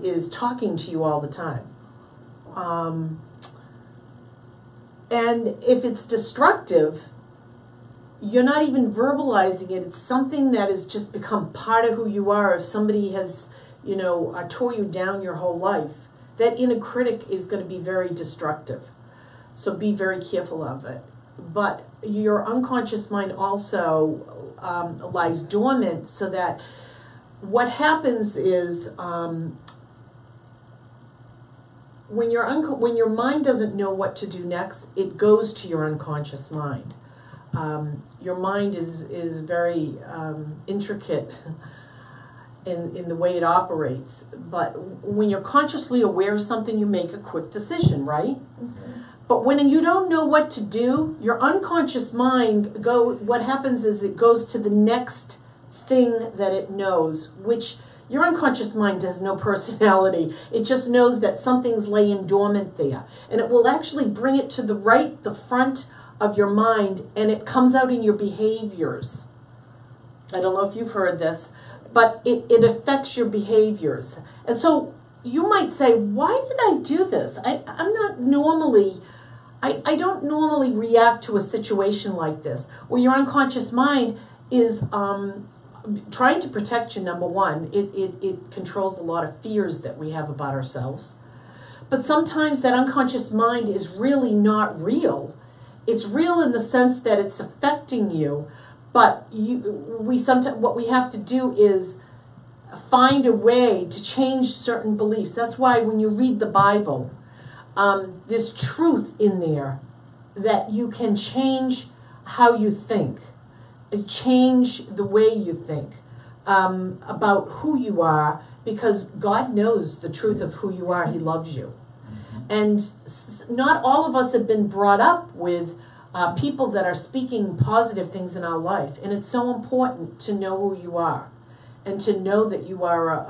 is talking to you all the time. And if it's destructive, you're not even verbalizing it. It's something that has just become part of who you are. If somebody has, tore you down your whole life, that inner critic is going to be very destructive. So be very careful of it. But your unconscious mind also lies dormant, so that what happens is when your mind doesn't know what to do next, it goes to your unconscious mind. Your mind is very intricate in the way it operates. But when you're consciously aware of something, you make a quick decision, right? Mm-hmm. But when you don't know what to do, your unconscious mind what happens is it goes to the next thing that it knows, which your unconscious mind has no personality. It just knows that something's laying dormant there. And it will actually bring it to the front of your mind, and it comes out in your behaviors. I don't know if you've heard this, but it affects your behaviors. And so you might say, why did I do this? I don't normally react to a situation like this. Well, your unconscious mind is trying to protect you, number one. It controls a lot of fears that we have about ourselves. But sometimes that unconscious mind is really not real. It's real in the sense that it's affecting you, but what we have to do is find a way to change certain beliefs. That's why when you read the Bible, there's truth in there that you can change how you think, change the way you think about who you are, because God knows the truth of who you are. He loves you. And not all of us have been brought up with people that are speaking positive things in our life. And it's so important to know who you are and to know that you are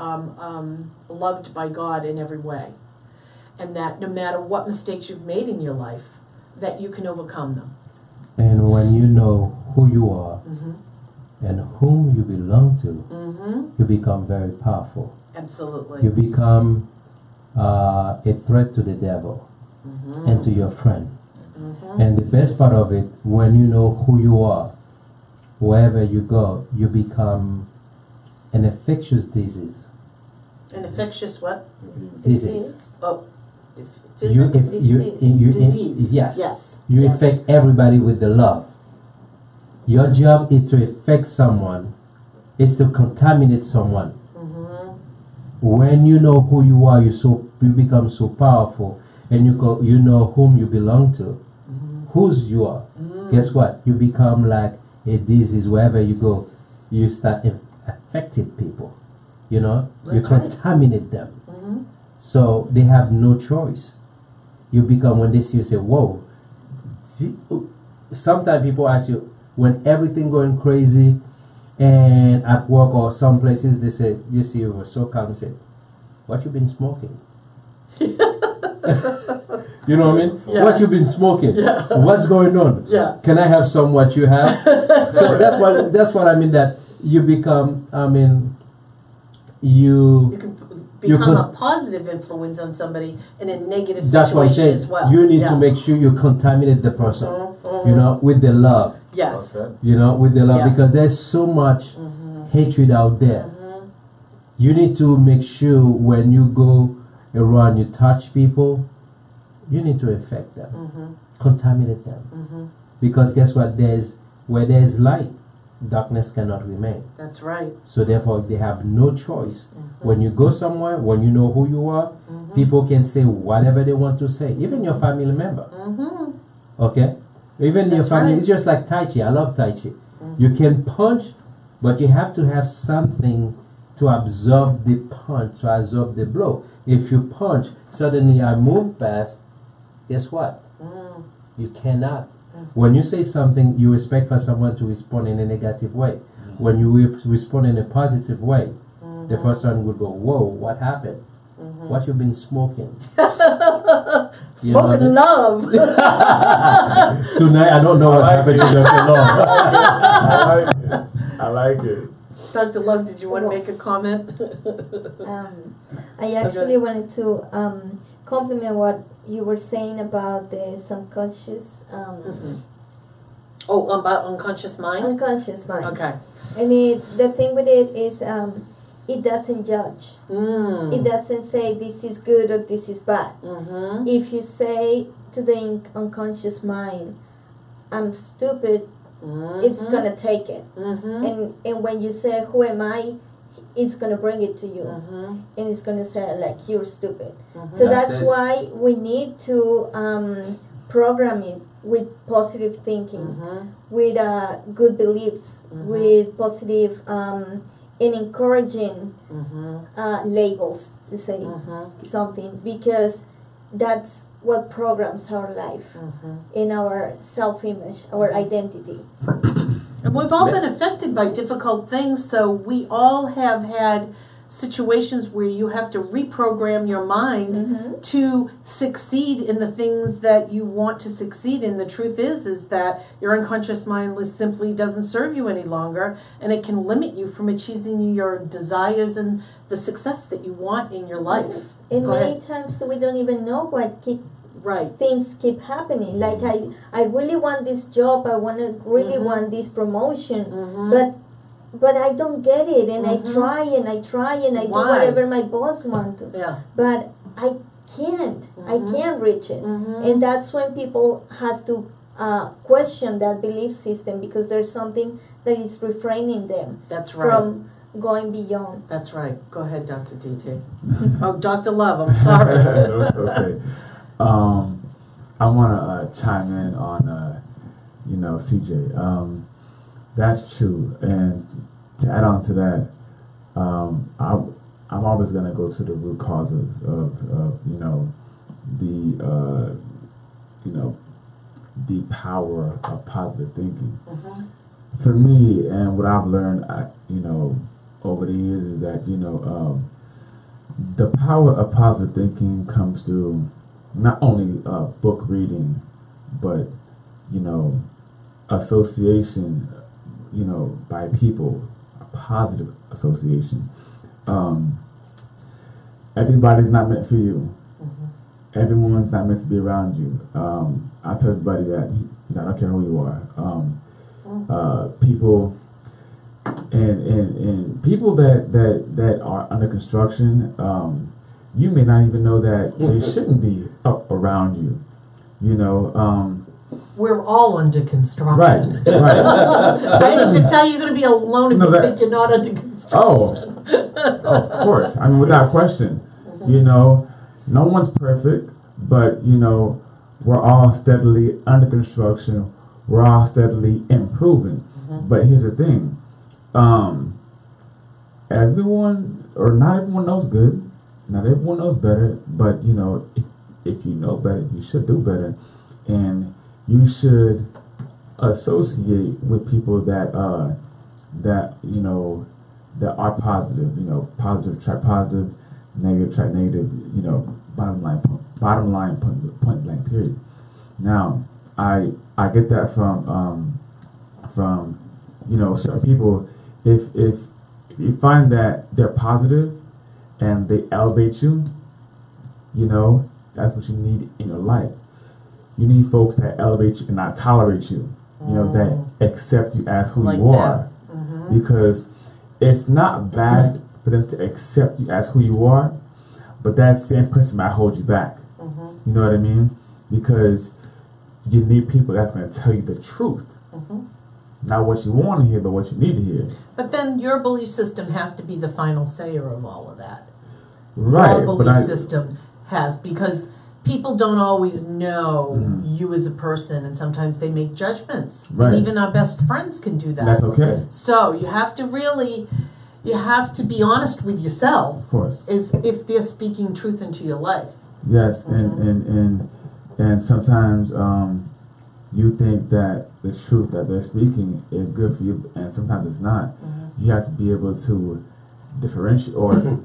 loved by God in every way. And that no matter what mistakes you've made in your life, that you can overcome them. And when you know who you are mm-hmm. and whom you belong to, mm-hmm. you become very powerful. Absolutely. You become a threat to the devil mm-hmm. and to your friend. Mm-hmm. And the best part of it, when you know who you are, wherever you go, you become an infectious disease. An infectious what? Disease. Oh, disease. Yes. You yes. affect everybody with the love. Your job is to affect someone, is to contaminate someone. Mm-hmm. When you know who you are, you become so powerful, and you know whom you belong to, mm-hmm. whose you are. Mm-hmm. Guess what? You become like a disease wherever you go. You start affecting people. You contaminate them. Mm-hmm. So they have no choice. You become, when they see you, say, whoa. Sometimes people ask you, when everything going crazy, and at work or some places, they say, you see, you were so calm, say, what you been smoking? You know what I mean? Yeah. What you been smoking? Yeah. What's going on? Yeah. Can I have some what you have? So that's what I mean, that you become, you can become a positive influence on somebody in a negative that's what I'm situation saying. as well. You need to make sure you contaminate the person, mm-hmm. with the love. Yes. With the love, yes. because there's so much mm-hmm. hatred out there. Mm-hmm. You need to make sure when you go around, you touch people, you need to affect them, mm-hmm. contaminate them. Mm-hmm. Because guess what? Where there's light, darkness cannot remain. That's right. So therefore, they have no choice. Mm-hmm. When you go somewhere, when you know who you are, mm-hmm. people can say whatever they want to say, even your family member. Mm-hmm. Okay? Even your family, right. It's just like Tai Chi. I love Tai Chi. Mm-hmm. You can punch, but you have to have something to absorb the punch, to absorb the blow. If you punch, suddenly I move fast, guess what? You cannot. When you say something, you expect for someone to respond in a negative way. When you respond in a positive way, the person would go, whoa, what happened? What you been smoking? Smoking love. Tonight, I don't know what happened to Dr. Love. I like it. Dr. Love, did you want to make a comment? I actually wanted to compliment what you were saying about the subconscious. Oh, about unconscious mind? Unconscious mind. Okay. And the thing with it is it doesn't judge. It doesn't say this is good or this is bad. If you say to the unconscious mind, I'm stupid, it's going to take it. And when you say, who am I? It's going to bring it to you. And it's going to say, like, you're stupid. So that's why we need to program it with positive thinking, with good beliefs, with positive and encouraging labels to say something, because that's what programs our life in our self-image, our identity. And we've all been affected by difficult things, so we all have had situations where you have to reprogram your mind to succeed in the things that you want to succeed in. The truth is that your unconscious mind simply doesn't serve you any longer, and it can limit you from achieving your desires and the success that you want in your life. And many times we don't even know what things keep happening. Like I really want this job, I really want this promotion, but I don't get it, and I try and I do whatever my boss wants to. But I can't. I can't reach it. And that's when people has to question that belief system, because there's something that is refraining them from going beyond. That's right. Go ahead, Dr. DT. Oh, Dr. Love, I'm sorry. That's okay. I want to chime in on, CJ. That's true, and to add on to that, I'm always going to go to the root causes of the power of positive thinking. For me, and what I've learned, over the years, is that the power of positive thinking comes through not only book reading, but association. By people, a positive association. Everybody's not meant for you. Everyone's not meant to be around you. I tell everybody that, I don't care who you are. People and people that are under construction, you may not even know that they shouldn't be up around you. We're all under construction. Right. I hate to tell you, you're going to be alone if you think you're not under construction. Of course. I mean, without question. No one's perfect, but, we're all steadily under construction. We're all steadily improving. But here's the thing. Everyone, or not everyone knows good. Not everyone knows better. But, if you know better, you should do better. And you should associate with people that are positive. Positive attract positive, negative attract negative. Bottom line, point blank. Period. Now, I get that from certain people. If you find that they're positive and they elevate you, that's what you need in your life. You need folks that elevate you and not tolerate you. That accept you as who you are. Because it's not bad for them to accept you as who you are, but that same person might hold you back. You know what I mean? Because you need people that's going to tell you the truth. Not what you want to hear, but what you need to hear. But then your belief system has to be the final sayer of all of that. Right. Your belief system has, because people don't always know you as a person, and sometimes they make judgments. Right. And even our best friends can do that. That's okay. So you have to really, you have to be honest with yourself. Of course. Is if they're speaking truth into your life. Yes, and sometimes you think that the truth that they're speaking is good for you, and sometimes it's not. You have to be able to differentiate or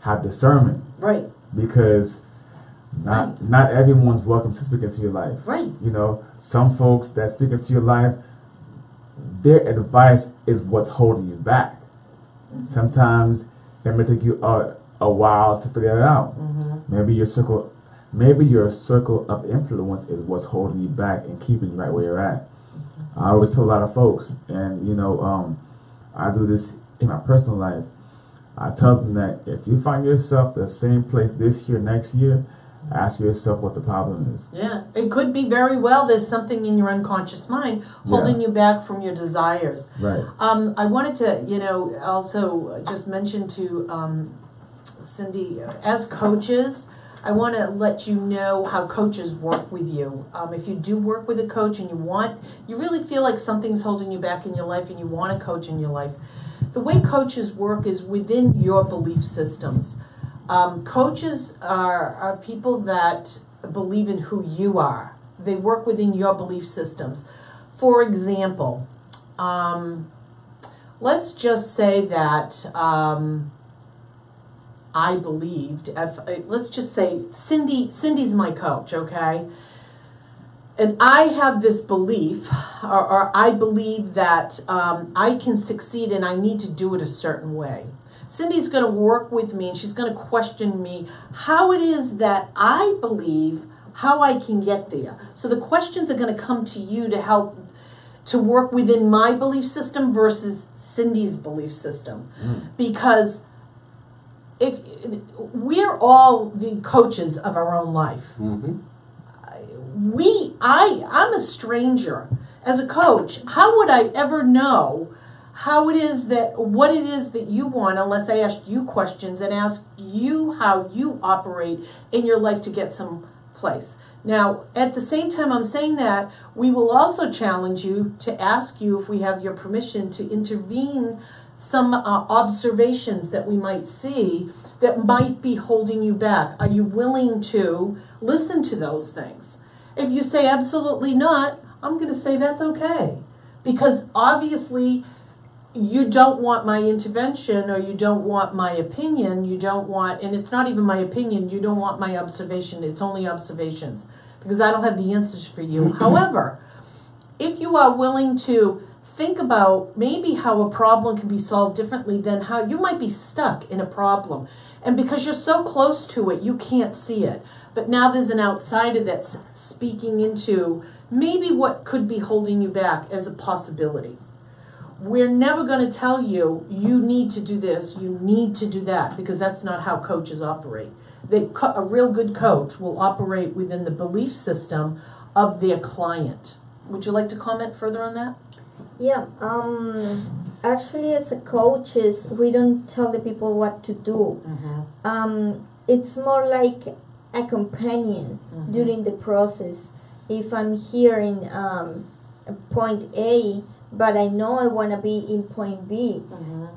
have discernment. Right. Because not everyone's welcome to speak into your life. Right. You know, some folks that speak into your life, their advice is what's holding you back. Sometimes it may take you a while to figure it out. Maybe your circle of influence is what's holding you back and keeping you right where you're at. I always tell a lot of folks, and you know, I do this in my personal life. I tell them that if you find yourself the same place this year, next year, ask yourself what the problem is. Yeah, it could be very well there's something in your unconscious mind holding you back from your desires. Right. I wanted to, you know, also just mention to Cindy, as coaches, I want to let you know how coaches work with you. If you do work with a coach and you really feel like something's holding you back in your life and you want a coach in your life, the way coaches work is within your belief systems. Coaches are people that believe in who you are. They work within your belief systems. For example, let's just say that I believed, let's just say Cindy's my coach, okay? And I have this belief, or I believe that I can succeed and I need to do it a certain way. Cindy's going to work with me and she's going to question me how it is that I believe how I can get there. So the questions are going to come to you to help to work within my belief system versus Cindy's belief system. Because if we're all the coaches of our own life. I'm a stranger. As a coach, how would I ever know what it is that you want unless I ask you questions and ask you how you operate in your life to get some place. Now, at the same time I'm saying that, we will also challenge you to ask you if we have your permission to intervene some observations that we might see that might be holding you back. Are you willing to listen to those things? If you say absolutely not, I'm going to say that's okay. Because obviously you don't want my intervention or you don't want my opinion, and it's not even my opinion, you don't want my observation, it's only observations. Because I don't have the answers for you. However, if you are willing to think about maybe how a problem can be solved differently than how you might be stuck in a problem. And because you're so close to it, you can't see it. But now there's an outsider that's speaking into maybe what could be holding you back as a possibility. We're never going to tell you, you need to do this, you need to do that, because that's not how coaches operate. A real good coach will operate within the belief system of their client. Would you like to comment further on that? Yeah, actually as a coaches, we don't tell the people what to do. It's more like a companion during the process. If I'm here in point A, but I know I want to be in point B,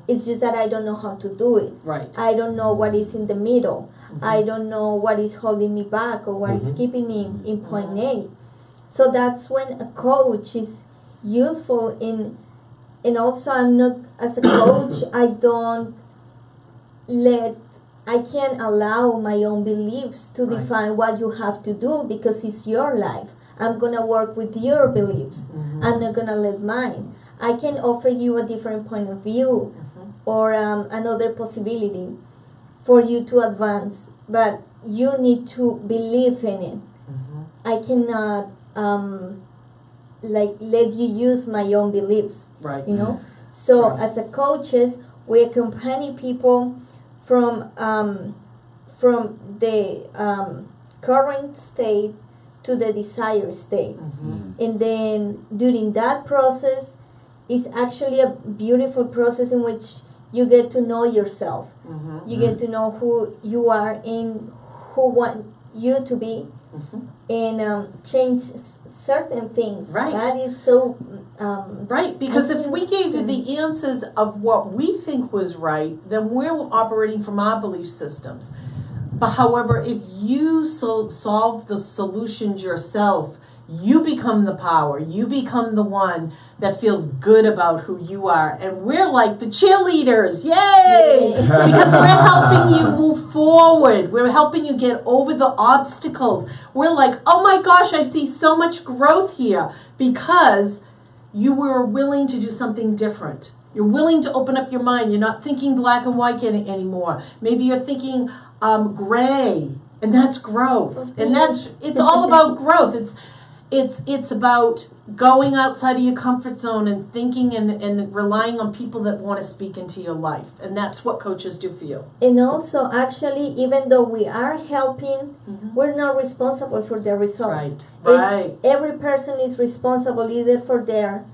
it's just that I don't know how to do it. Right. I don't know what is in the middle. I don't know what is holding me back or what is keeping me in point A. So that's when a coach is useful in, and also I'm not, as a coach, I can't allow my own beliefs to define what you have to do, because it's your life. I'm going to work with your beliefs. I'm not going to let mine. I can offer you a different point of view or another possibility for you to advance, but you need to believe in it. I cannot let you use my own beliefs, you know. So as a coaches, we accompany people from the current state to the desired state, and then during that process, it's actually a beautiful process in which you get to know yourself. You get to know who you are and you to be, and change certain things. Right. That is so. Right, because if we gave you the answers of what we think was right, then we're operating from our belief systems. But however, if you solve the solutions yourself, you become the power. You become the one that feels good about who you are. And we're like the cheerleaders. Yay! Because we're helping you move forward. We're helping you get over the obstacles. We're like, oh my gosh, I see so much growth here. Because you were willing to do something different. You're willing to open up your mind. You're not thinking black and white anymore. Maybe you're thinking gray. And that's growth. And it's all about growth. It's about going outside of your comfort zone and thinking and relying on people that want to speak into your life. And that's what coaches do for you. And also, actually, even though we are helping, we're not responsible for the results. Right. Every person is responsible either for their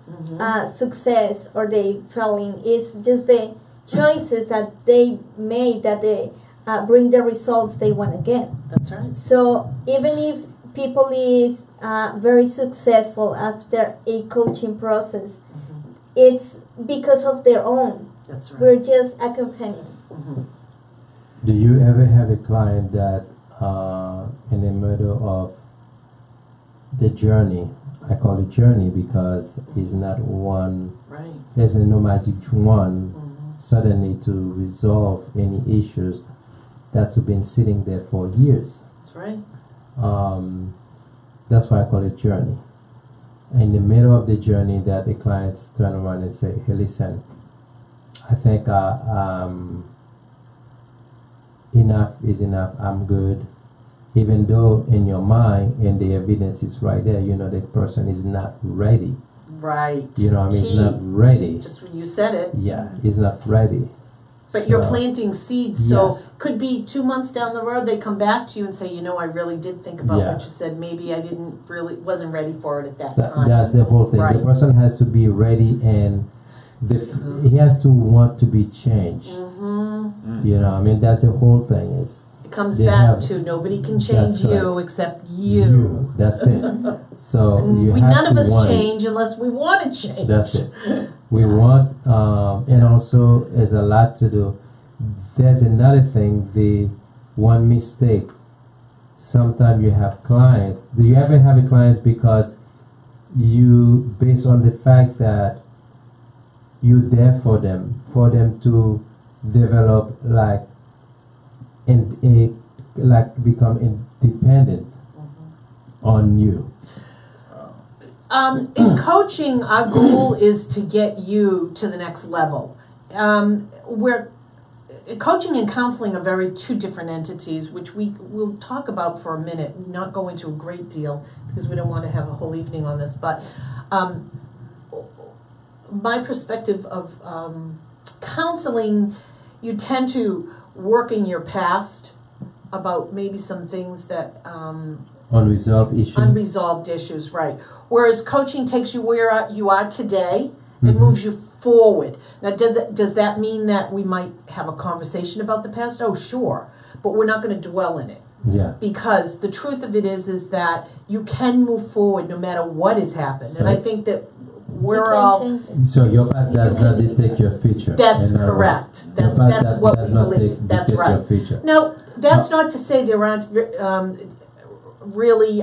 success or their failing. It's just the choices that they made that they bring the results they want to get. That's right. So even if people is very successful after a coaching process, it's because of their own. That's right. We're just accompanying. Do you ever have a client that in the middle of the journey, I call it journey because it's not one, Right. there's no magic one suddenly to resolve any issues that's been sitting there for years. That's right. That's why I call it journey. In the middle of the journey, that the clients turn around and say, "Hey, listen, I think enough is enough. I'm good." Even though in your mind and the evidence is right there, you know the person is not ready. Right. You know, what I mean, Key. it's not ready. Just when you said it. Yeah, it's not ready. But you're planting seeds, so Yes. could be 2 months down the road, they come back to you and say, you know, I really did think about what you said. Maybe I wasn't ready for it at that time. That's the whole thing. Right. The person has to be ready, and he has to want to be changed. You know, I mean, that's the whole thing. Is It comes they back have- to nobody can change That's you right. except you. That's it. So And you have none of to us want it. change unless we want to change. That's it. We want, and also there's a lot to do. There's another thing, the one mistake. Sometimes you have clients. Do you ever have a client because you, based on the fact that you're there for them to develop become independent on you? In coaching, our goal is to get you to the next level. Coaching and counseling are two different entities, which we will talk about for a minute, not go into a great deal because we don't want to have a whole evening on this. But my perspective of counseling, you tend to work in your past about maybe some things that unresolved issues, right? Whereas coaching takes you where you are today and moves you forward. Now, does that mean that we might have a conversation about the past? Oh, sure. But we're not going to dwell in it. Yeah. Because the truth of it is that you can move forward no matter what has happened. And I think that we're all... So your past does not dictate your future. That's correct. That's what we believe. That's right. Now, that's not to say there aren't really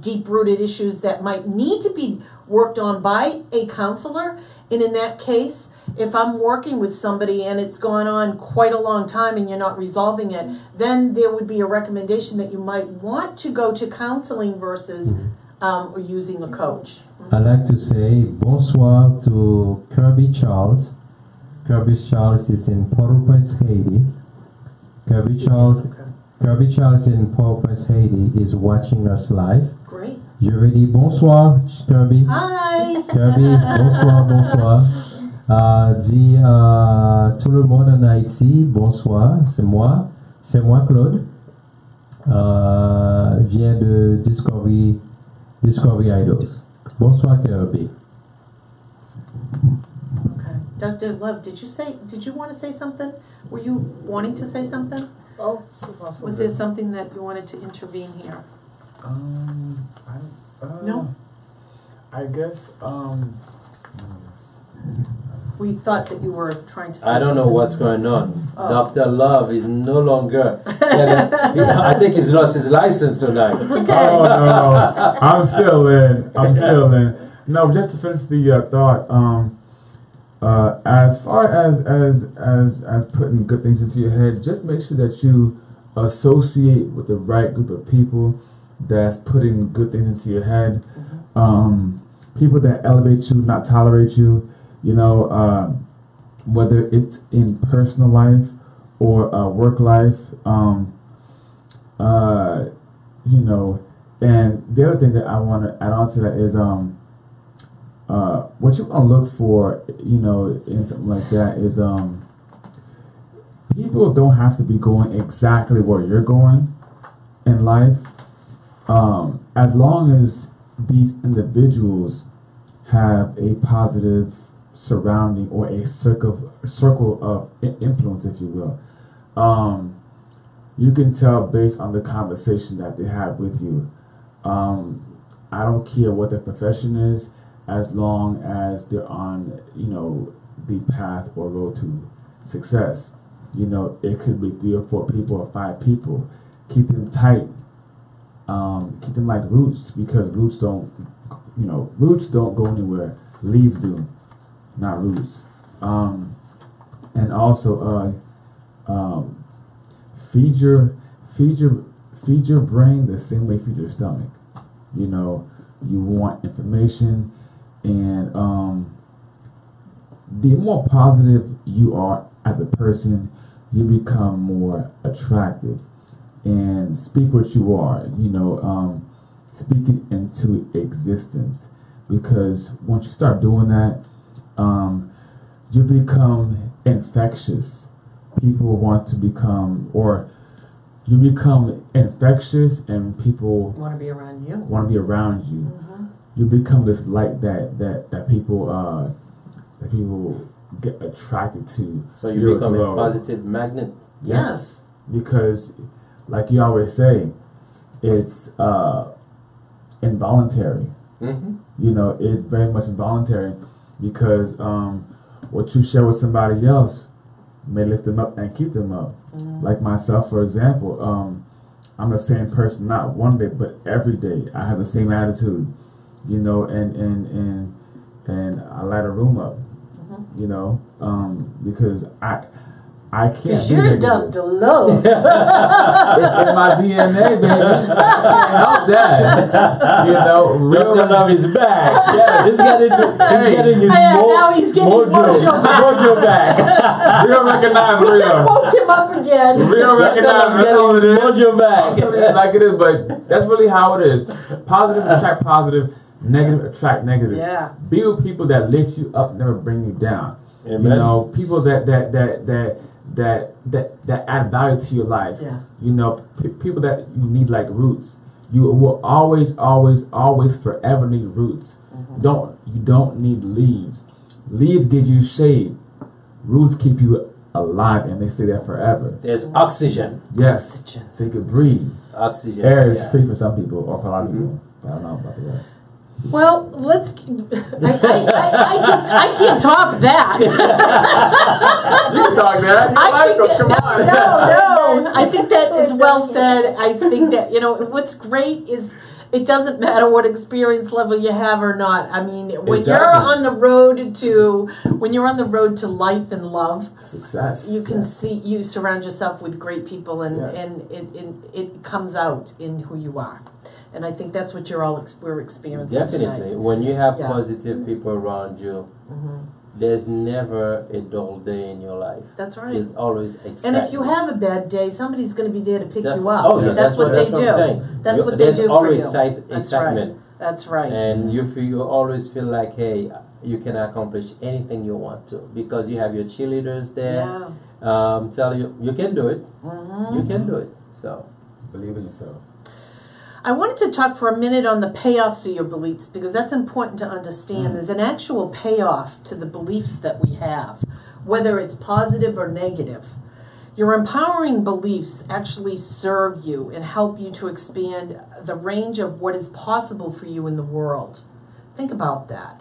deep-rooted issues that might need to be worked on by a counselor. And in that case, if I'm working with somebody and it's gone on quite a long time and you're not resolving it, then there would be a recommendation that you might want to go to counseling versus or using a coach. I like to say bonsoir to Kirby Charles. Kirby Charles is in Port-au-Prince, Haiti. Kirby Charles in Port-au-Prince, Haiti is watching us live. Great. Je veux dire bonsoir, Kirby. Hi. Kirby, bonsoir. Dis tout le monde en Haïti, bonsoir, c'est moi Claude. Vient de Discovery Idols. Bonsoir, Kirby. Okay. Dr. Love, did you want to say something? Were you wanting to say something? Oh, Was there something that you wanted to intervene here? No? I guess, We thought that you were trying to say I don't know something. what's going on. Oh. Dr. Love is no longer. I think he's lost his license tonight. Oh no, I'm still in. No, just to finish the thought. As far as putting good things into your head, just make sure that you associate with the right group of people that's putting good things into your head. People that elevate you, not tolerate you. You know, whether it's in personal life or work life. You know, and the other thing that I want to add on to that is what you want to look for, you know, in something like that is people don't have to be going exactly where you're going in life. As long as these individuals have a positive surrounding or a circle of influence, if you will, you can tell based on the conversation that they have with you. I don't care what their profession is, as long as they're on, you know, the path or road to success. You know, it could be 3 or 4 people or 5 people. Keep them tight. Keep them like roots, because roots don't go anywhere. Leaves do, not roots. And also, feed your brain the same way you feed your stomach. You know, you want information, and the more positive you are as a person, you become more attractive. And speak what you are, you know, speak it into existence. Because once you start doing that, you become infectious. People want to become, or you become infectious, and people Want to be around you. want to be around you. You become this light that people get attracted to. So you Your become glow. a positive magnet. Yes, because like you always say, it's involuntary. You know, it's very much involuntary, because what you share with somebody else may lift them up and keep them up. Like myself, for example, I'm the same person, not one day, but every day. I have the same attitude, you know, and I light a room up, you know, because I can't. Because you're Dr. Love. It's in my DNA, baby. I can't help that. You know, Dr. Love is back. Yeah, he's getting his now he's getting mojo back. Real recognize You real. just woke him up again. Real recognize that's all it is. Mojo back. I'm telling you like it is, but that's really how it is. Positive attract positive, negative attract negative. Yeah. Be with people that lift you up, never bring you down. Amen. You know, people that add value to your life. Yeah. You know, people that you need like roots. You will always forever need roots. You don't need leaves. Leaves give you shade. Roots keep you alive, and they stay there forever. There's oxygen. Yes. Oxygen. So you can breathe. Oxygen. Air is free for some people, or for a lot of people. But I don't know about the rest. Well, I can't top that. You can talk that. Come on. No. I think that it's well said. I think that, you know, what's great is it doesn't matter what experience level you have or not. I mean, when you're on the road to life and love, Success. you can see, you surround yourself with great people, and it comes out in who you are. And I think that's what we're experiencing Definitely. tonight. When you have positive people around you, there's never a dull day in your life. That's right. There's always excitement. And if you have a bad day, somebody's going to be there to pick you up. Oh, yeah, that's what they do. I'm saying. That's what they there's do for always you. excitement. That's right. And you always feel like, hey, you can accomplish anything you want to, because you have your cheerleaders there. Yeah. Tell you can do it. You can do it. So Believe in yourself. I wanted to talk for a minute on the payoffs of your beliefs, because that's important to understand. There's an actual payoff to the beliefs that we have, whether it's positive or negative. Your empowering beliefs actually serve you and help you to expand the range of what is possible for you in the world. Think about that.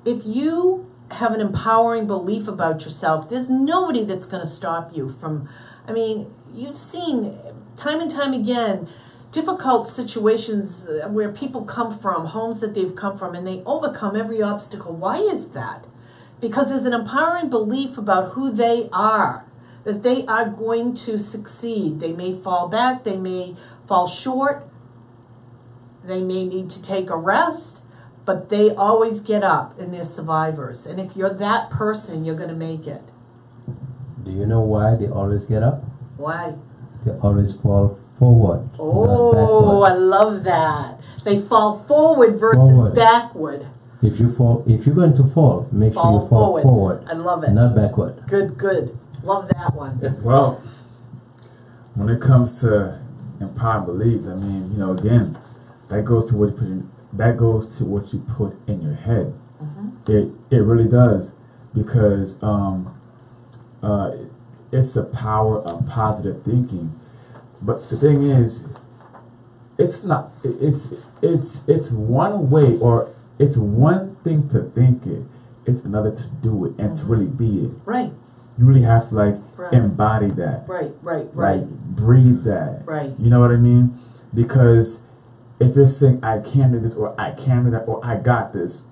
If you have an empowering belief about yourself, there's nobody that's going to stop you from, I mean, you've seen time and time again difficult situations where people come from, homes that they've come from, and they overcome every obstacle. Why is that? Because there's an empowering belief about who they are, that they are going to succeed. They may fall back, they may fall short, they may need to take a rest, but they always get up and they're survivors. And if you're that person, you're going to make it. Do you know why they always get up? Why? They always fall forward. Oh, I love that. They fall forward versus backward. If you're going to fall, make sure you fall forward. I love it. Not backward. Good. Love that one. Well, when it comes to empowering beliefs, I mean, again, that goes to what you put in your head. It really does, because it's the power of positive thinking. But the thing is, it's not. It's one way, or it's one thing to think it. It's another to do it and to really be it. Right. You really have to embody that. Right. Breathe that. Right. You know what I mean? Because if you're saying I can't do this, or I can't do that, or I got this,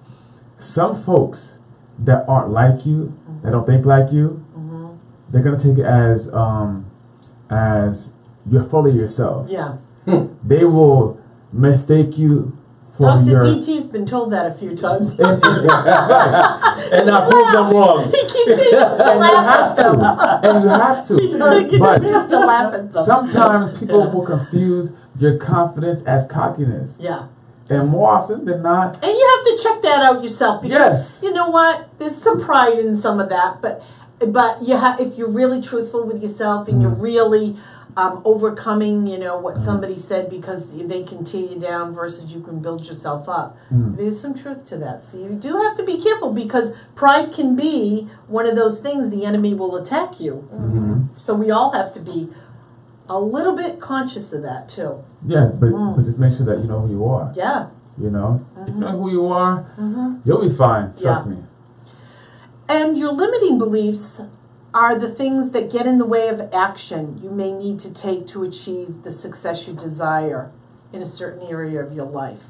some folks that aren't like you, that don't think like you, they're gonna take it as you're full of yourself. Yeah. They will mistake you for Dr. DT's been told that a few times. And I prove them wrong. He continues to laugh at them. And you have to. He continues to laugh at them. Sometimes people will confuse your confidence as cockiness. Yeah. And more often than not. And you have to check that out yourself, because you know what? There's some pride in some of that, but if you're really truthful with yourself and you're really overcoming, what somebody said, because they can tear you down versus you can build yourself up. There's some truth to that. So you do have to be careful, because pride can be one of those things the enemy will attack you. So we all have to be a little bit conscious of that too. Yeah, but just make sure that you know who you are. Yeah. If you know who you are, you'll be fine. Trust me. And your limiting beliefs are the things that get in the way of action you may need to take to achieve the success you desire in a certain area of your life.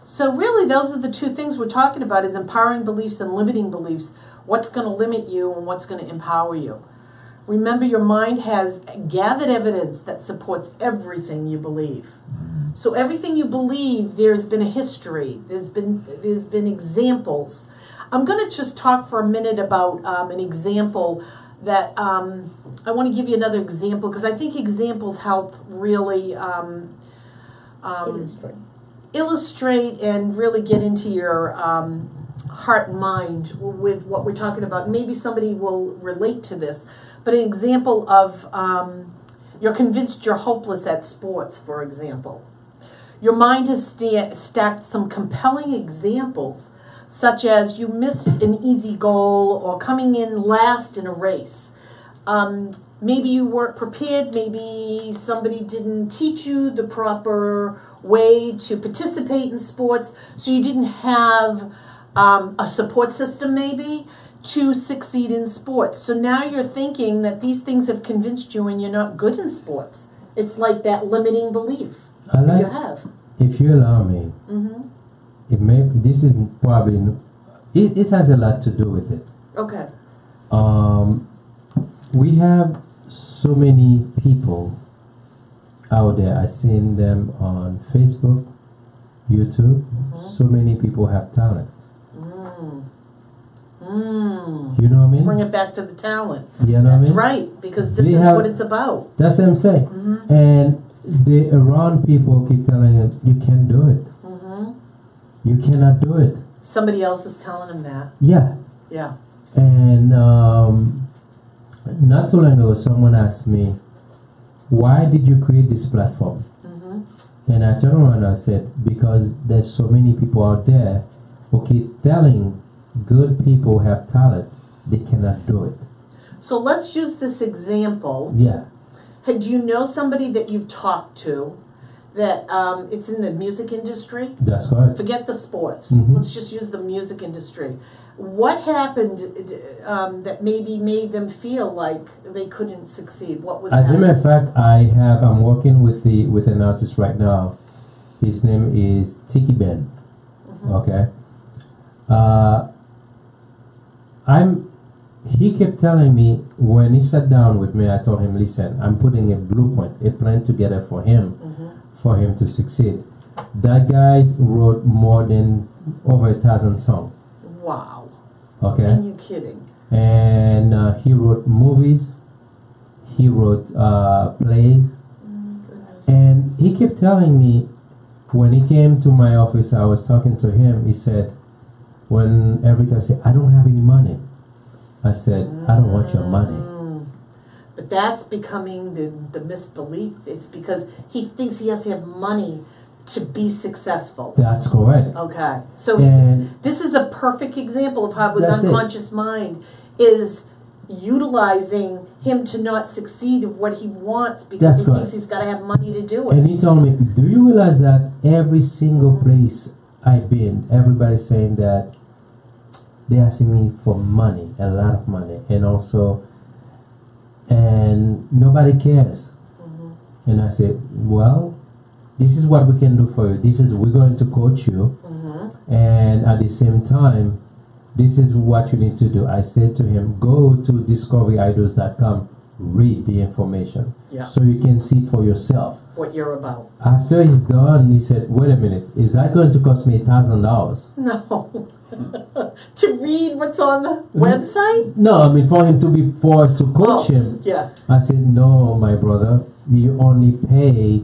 So really, those are the two things we're talking about, is empowering beliefs and limiting beliefs. What's going to limit you and what's going to empower you. Remember, your mind has gathered evidence that supports everything you believe. So everything you believe, there's been a history. There's been examples. I'm going to just talk for a minute about an example that I want to give you another example, because I think examples help really illustrate and really get into your heart and mind with what we're talking about. Maybe somebody will relate to this, but an example of you're convinced you're hopeless at sports, for example. Your mind has stacked some compelling examples, such as you missed an easy goal or coming in last in a race. Maybe you weren't prepared. Maybe somebody didn't teach you the proper way to participate in sports, so you didn't have a support system maybe to succeed in sports. So now you're thinking that these things have convinced you and you're not good in sports. It's like that limiting belief that you have. If you allow me, this is probably, it has a lot to do with it. Okay. We have so many people out there. I've seen them on Facebook, YouTube. So many people have talent. You know what I mean? Bring it back to the talent. You know what I mean? That's right, because this is what it's about. That's what I'm saying. And the around people keep telling them, you can't do it. You cannot do it. Somebody else is telling them that. Yeah. Yeah. And not too long ago, someone asked me, why did you create this platform? And I turned around and I said, because there's so many people out there who keep telling good people have talent, they cannot do it. So let's use this example. Yeah. Hey, do you know somebody that you've talked to that it's in the music industry? That's correct. Forget the sports. Mhm. Let's just use the music industry. What happened that maybe made them feel like they couldn't succeed? What was As that? a matter of fact, I'm working with an artist right now. His name is Tiki Ben. Okay. He kept telling me when he sat down with me, I told him, listen, I'm putting a blueprint, a plan together for him to succeed. That guy wrote more than over 1,000 songs. Wow. Okay. Are you kidding? And he wrote movies, he wrote plays, and he kept telling me when he came to my office, I was talking to him, he said, when every time I said, I don't have any money, I said, I don't want your money. But that's becoming the misbelief. It's because he thinks he has to have money to be successful. That's correct. Okay. So And this is a perfect example of how his That's it. unconscious mind is utilizing him to not succeed of what he wants because That's he correct. thinks he's got to have money to do it. And he told me, do you realize that every single place I've been, everybody's saying that they're asking me for money, a lot of money, and nobody cares. And I said, well, this is what we can do for you. We're going to coach you, and at the same time, this is what you need to do. I said to him, go to discoveryidols.com, read the information, so you can see for yourself what you're about. After he's done, he said, wait a minute, is that going to cost me $1,000? No. To read what's on the website? No, I mean for him to be forced to coach him. Yeah. I said, no, my brother, you only pay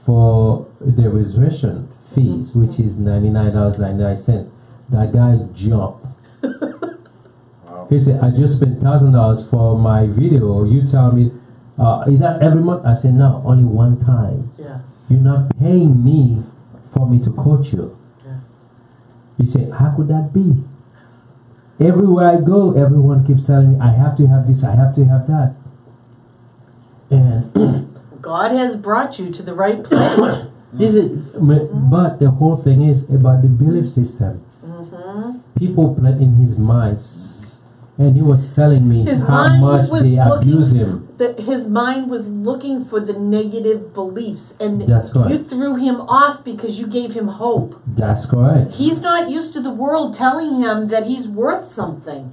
for the reservation fees, which is $99.99. That guy jumped. He said, I just spent $1,000 for my video. You tell me, is that every month? I said, no, only one time. Yeah. You're not paying me for me to coach you. Yeah. He said, how could that be? Everywhere I go, everyone keeps telling me, I have to have this, I have to have that. And God has brought you to the right place. But the whole thing is about the belief system. People plant in his mind, and he was telling me how much they abuse him. His mind was looking for the negative beliefs, and That's correct. you threw him off because you gave him hope. That's correct. He's not used to the world telling him that he's worth something.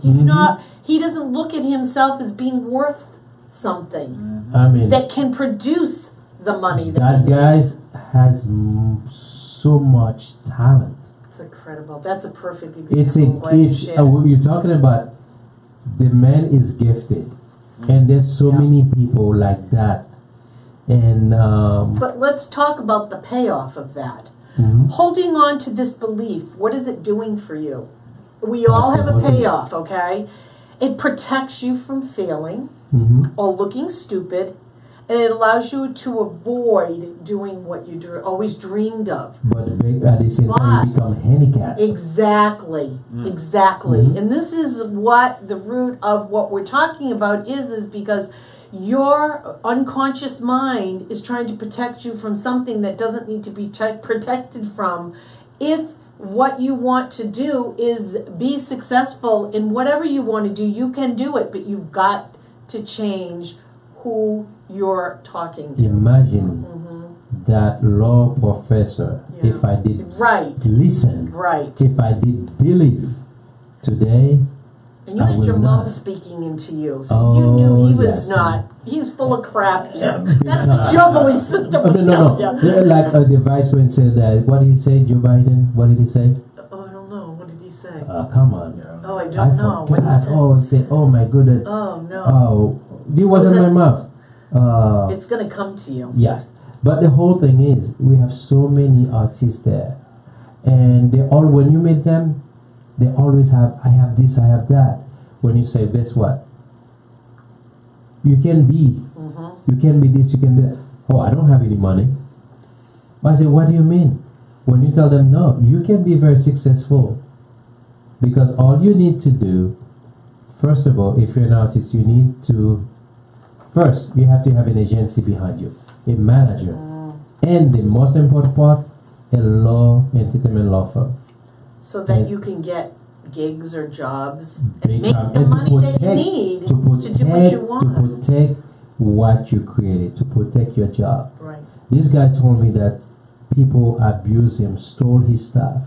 He's not. He doesn't look at himself as being worth something I mean, that can produce the money. that guy has so much talent. It's incredible. That's a perfect example. You're talking about the man is gifted, and there's so many people like that. And but let's talk about the payoff of that. Holding on to this belief, what is it doing for you? We all have a payoff, okay? It protects you from failing or looking stupid, and it allows you to avoid doing what you always dreamed of. But at the same time, you become handicapped. Exactly. And this is what the root of what we're talking about is because your unconscious mind is trying to protect you from something that doesn't need to be protected from. If what you want to do is be successful in whatever you want to do, you can do it, but you've got to change who you're talking to. Imagine that law professor, if I did listen, if I did believe today. And you had your mom speaking into you, so you knew he was not. He's full of crap. That's what your belief system was telling you. Like the vice president said that. What did he say, Joe Biden? What did he say? Oh, I don't know. What did he say? Come on. Oh, I don't know. What did he say? Oh, he said, oh my goodness. Oh, no. Oh, it wasn't my mouth. It's going to come to you. Yes. But the whole thing is, we have so many artists there. And they all, when you meet them, they always have, I have this, I have that. When you say, guess what? You can be. You can be this, you can be that. Oh, I don't have any money. I say, what do you mean? When you tell them, no, you can be very successful. Because all you need to do first of all, if you're an artist, you need to first you have to have an agency behind you, a manager, and the most important part, a entertainment law firm. So that you can get gigs or jobs Big and make time. the And money that you need to do what you want. To protect what you created, to protect your job. Right. This guy told me that people abused him, stole his stuff.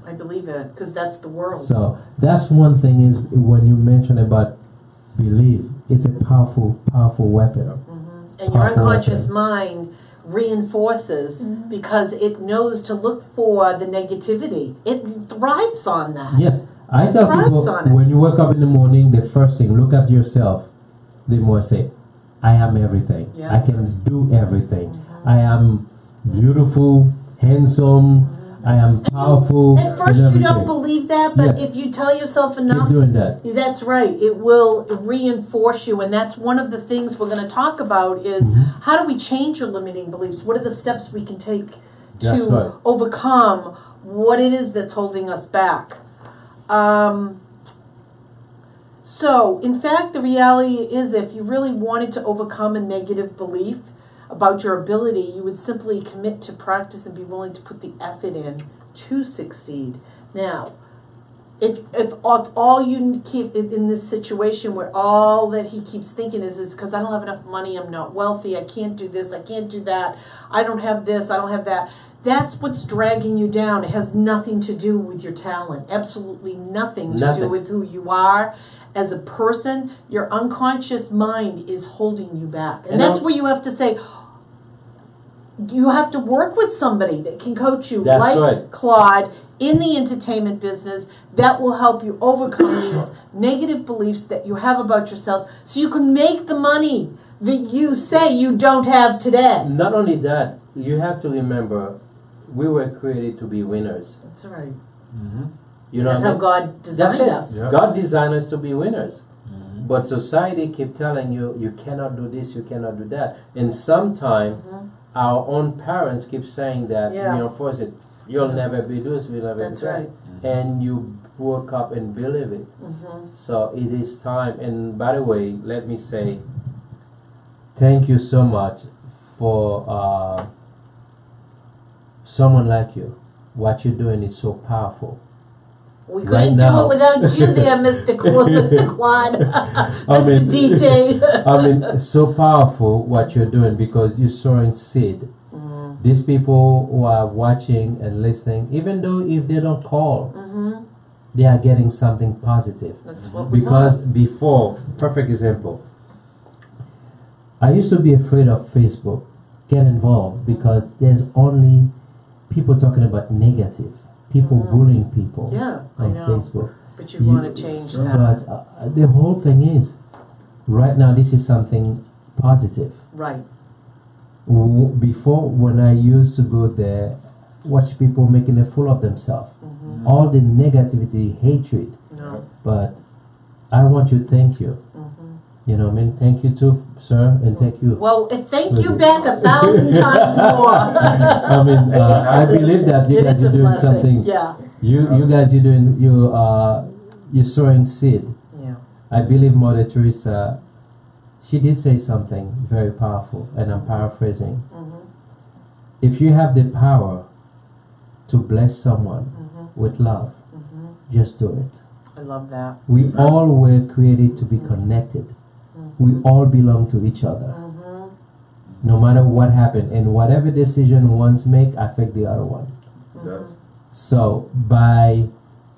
I believe it, because that's the world. So that's one thing is when you mention about belief, it's a powerful, powerful weapon. And your Powerful unconscious weapon. mind reinforces because it knows to look for the negativity. It thrives on that. Yes, I tell thrives people on it. when you wake up in the morning, the first thing, look at yourself. The more say, I am everything. Yeah. I can do everything. I am beautiful, handsome. I am powerful. At first, and you don't everything. believe that, but Yes. if you tell yourself Keep enough, doing that. that's right. It will reinforce you, and that's one of the things we're going to talk about is how do we change your limiting beliefs? What are the steps we can take That's to right. overcome what it is that's holding us back? So, in fact, the reality is if you really wanted to overcome a negative belief about your ability, you would simply commit to practice and be willing to put the effort in to succeed. Now, if all you keep in this situation where all that he keeps thinking is because I don't have enough money, I'm not wealthy, I can't do this, I can't do that, I don't have this, I don't have that. That's what's dragging you down. It has nothing to do with your talent. Absolutely nothing to do with who you are as a person. Your unconscious mind is holding you back. And that's where you have to say, you have to work with somebody that can coach you, That's like right. Claude, in the entertainment business, that will help you overcome these negative beliefs that you have about yourself so you can make the money that you say you don't have today. Not only that, you have to remember, we were created to be winners. That's right. You know That's what I how mean? God designed us. Yeah. God designed us to be winners. But society keep telling you, you cannot do this, you cannot do that. And sometimes our own parents keep saying that, reinforce it. You'll never be this, you'll never That's be that. right. And you woke up and believe it. So it is time. And by the way, let me say, thank you so much for someone like you. What you're doing is so powerful. We Right couldn't do now. it without you there, Mr. Claude, Mr. DJ. I mean, it's so powerful what you're doing because you're sowing seed. These people who are watching and listening, even though if they don't call, they are getting something positive. That's what we Because want. before, perfect example, I used to be afraid of Facebook, get involved, because there's only people talking about negative, people bullying people Yeah, I on know. Facebook. But you want to change that. But the whole thing is, right now this is something positive. Right. Before, when I used to go there, watch people making a fool of themselves, all the negativity, hatred. No. But I want to thank you. You know what I mean? Thank you too, sir, and thank you. Well, thank you back 1,000 times more. I mean, I believe that you It guys is are a doing blessing. something. Yeah. You guys are doing you're sowing seed. Yeah. I believe Mother Teresa, she did say something very powerful, and I'm paraphrasing. If you have the power to bless someone with love, just do it. I love that. We all were created to be connected. We all belong to each other. No matter what happened, and whatever decision one's make affect the other one. Does. So by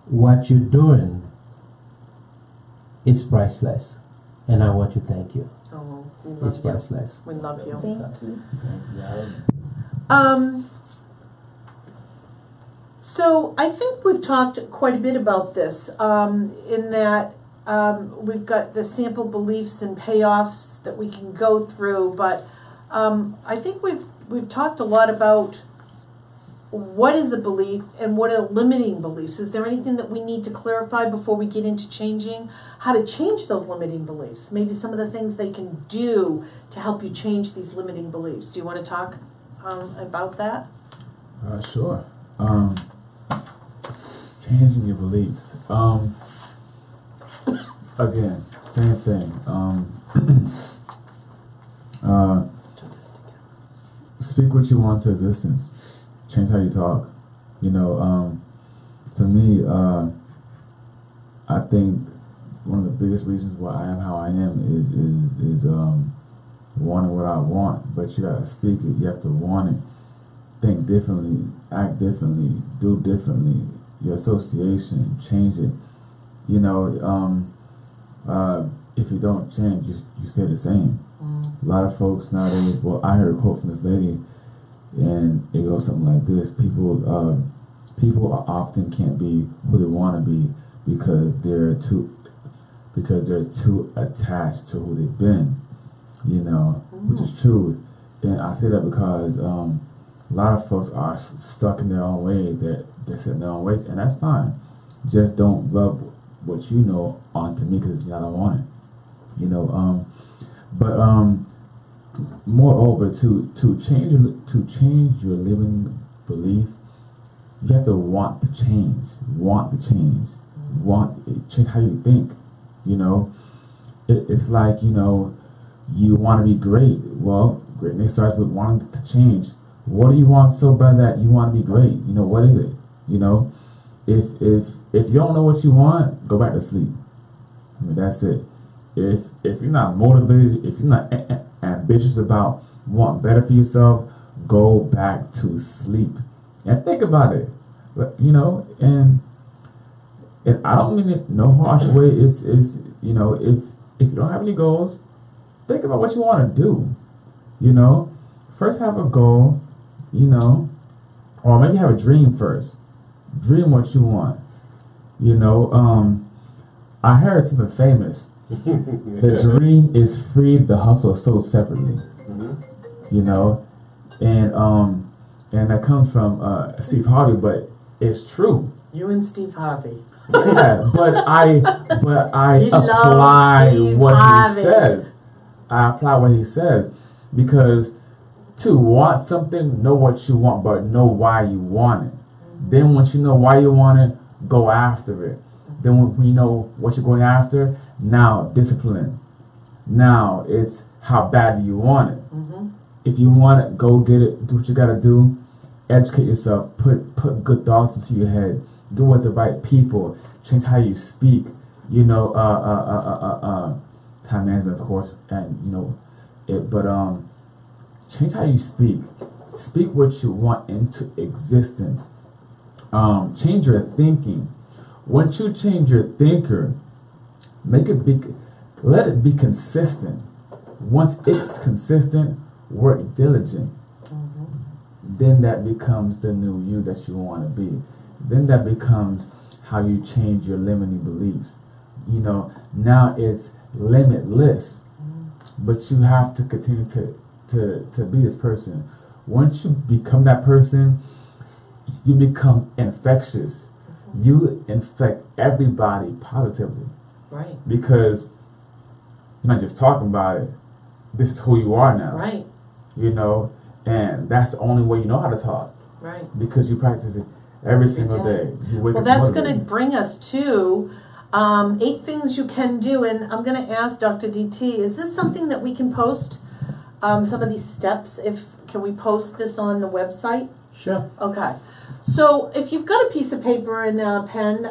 what you're doing, it's priceless, and I want to thank you. Oh, we It's love you. priceless. We love you. Thank you. So I think we've talked quite a bit about this in that we've got the sample beliefs and payoffs that we can go through, but I think we've talked a lot about what is a belief and what are limiting beliefs. Is there anything that we need to clarify before we get into changing how to change those limiting beliefs? Maybe some of the things they can do to help you change these limiting beliefs. Do you want to talk about that? Sure. Changing your beliefs. again, same thing. Speak what you want to existence. Change how you talk. You know, for me, I think one of the biggest reasons why I am how I am is wanting what I want. But you gotta speak it. You have to want it. Think differently. Act differently. Do differently. Your association, change it. You know, if you don't change, you stay the same. A lot of folks nowadays. Well, I heard a quote from this lady, and it goes something like this: people often can't be who they want to be because they're too attached to who they've been. You know, which is true, and I say that because a lot of folks are stuck in their own way. They're set in their own ways, and that's fine. Just don't rub what you know onto me because I don't want it. You know, but moreover, to change your living belief, you have to want to change. Change how you think. You know, it's like, you know, you want to be great. Well, greatness starts with wanting to change. What do you want so bad that you want to be great? You know, what is it? You know, if you don't know what you want, go back to sleep. I mean, that's it. If you're not motivated, if you're not ambitious about wanting better for yourself, go back to sleep and think about it. You know, and I don't mean it no harsh way. It's you know, if you don't have any goals, think about what you want to do. You know, first have a goal. You know, or maybe have a dream first. Dream what you want. You know, I heard something famous. The dream is free, the hustle sold separately. You know, and that comes from Steve Harvey, but it's true. You and Steve Harvey. Yeah, but I apply what he says. I apply what he says because to want something, know what you want, but know why you want it. Then once you know why you want it, go after it. Then when you know what you're going after, now discipline. Now it's how bad do you want it. If you want it, go get it. Do what you gotta do. Educate yourself. Put good thoughts into your head. Do it with the right people. Change how you speak. You know, time management, of course, and you know it. But change how you speak. Speak what you want into existence. Change your thinking. Once you change your thinker, let it be consistent. Once it's consistent, work diligent. Then that becomes the new you that you want to be. Then that becomes how you change your limiting beliefs. You know, now it's limitless. But you have to continue to be this person. Once you become that person, you become infectious. You infect everybody positively. Right. Because you're not just talking about it. This is who you are now. Right. You know, and that's the only way you know how to talk. Right. Because you practice it every single day. You wake well, up that's motivated. going to bring us to 8 things you can do. And I'm going to ask Dr. DT, is this something that we can post? Some of these steps, can we post this on the website? Sure. Okay. So if you've got a piece of paper and a pen,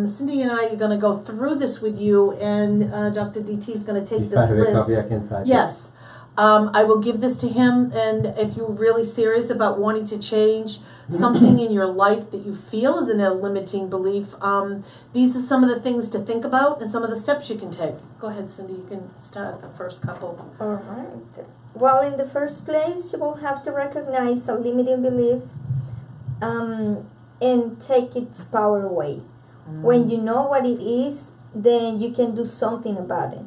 Cindy and I are going to go through this with you, and Dr. DT is going to take this list. Copy, I can type yes. I will give this to him, and if you're really serious about wanting to change something in your life that you feel is a limiting belief, these are some of the things to think about and some of the steps you can take. Go ahead, Cindy. You can start the first couple. All right. Well, in the first place, you will have to recognize a limiting belief and take its power away. When you know what it is, then you can do something about it.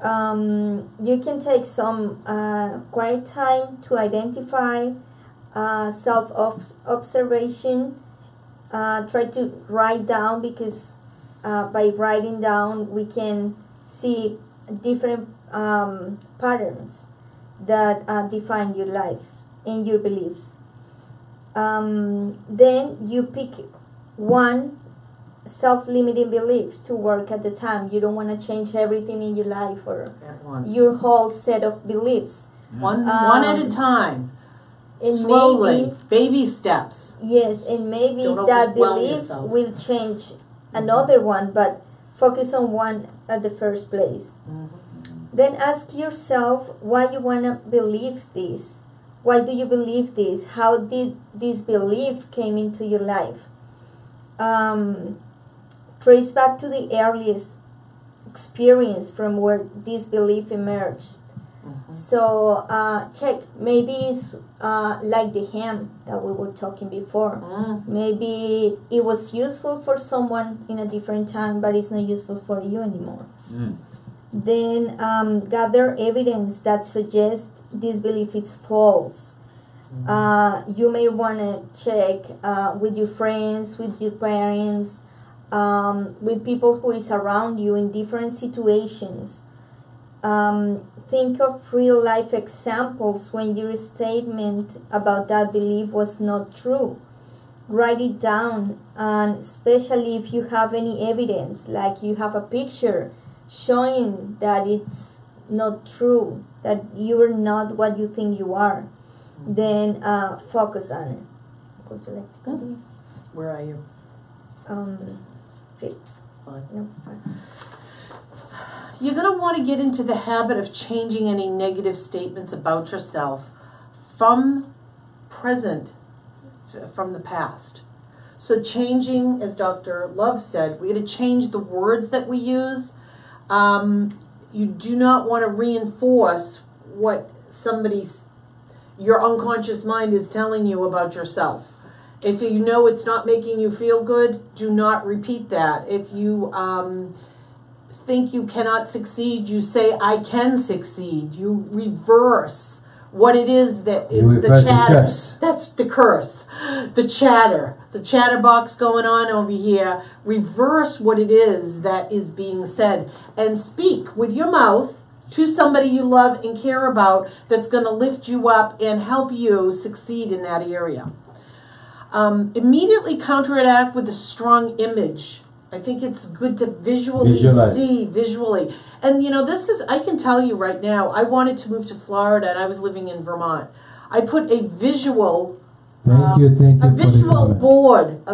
You can take some quiet time to identify self-observation. Try to write down, because by writing down we can see different patterns that define your life and your beliefs. Then you pick one self-limiting belief to work at the time. You don't want to change everything in your life or At once. your whole set of beliefs. One at a time. And Slowly, maybe, baby steps. yes, and maybe Don't that overwhelm belief yourself. will change another one, but focus on one at the first place. Then ask yourself why you want to believe this. Why do you believe this? How did this belief came into your life? Trace back to the earliest experience from where this belief emerged. So check, maybe it's like the ham that we were talking before. Maybe it was useful for someone in a different time, but it's not useful for you anymore. Then gather evidence that suggests this belief is false. You may want to check with your friends, with your parents, with people who is around you in different situations. Think of real life examples when your statement about that belief was not true. Write it down, and especially if you have any evidence, like you have a picture showing that it's not true, that you're not what you think you are, then focus on it. Would you like to continue? Where are you? Fifth. Fine. No, fine. You're going to want to get into the habit of changing any negative statements about yourself from the past. So changing, as Dr. Love said, we got to change the words that we use. You do not want to reinforce what your unconscious mind is telling you about yourself. If you know it's not making you feel good, do not repeat that. If you think you cannot succeed, you say, I can succeed. You reverse what it is that is the chatter. That's the curse. The chatter. The chatterbox going on over here. Reverse what it is that is being said. And speak with your mouth to somebody you love and care about that's going to lift you up and help you succeed in that area. Immediately counteract with a strong image. I think it's good to visualize. And you know, I can tell you right now, I wanted to move to Florida and I was living in Vermont. I put a visual board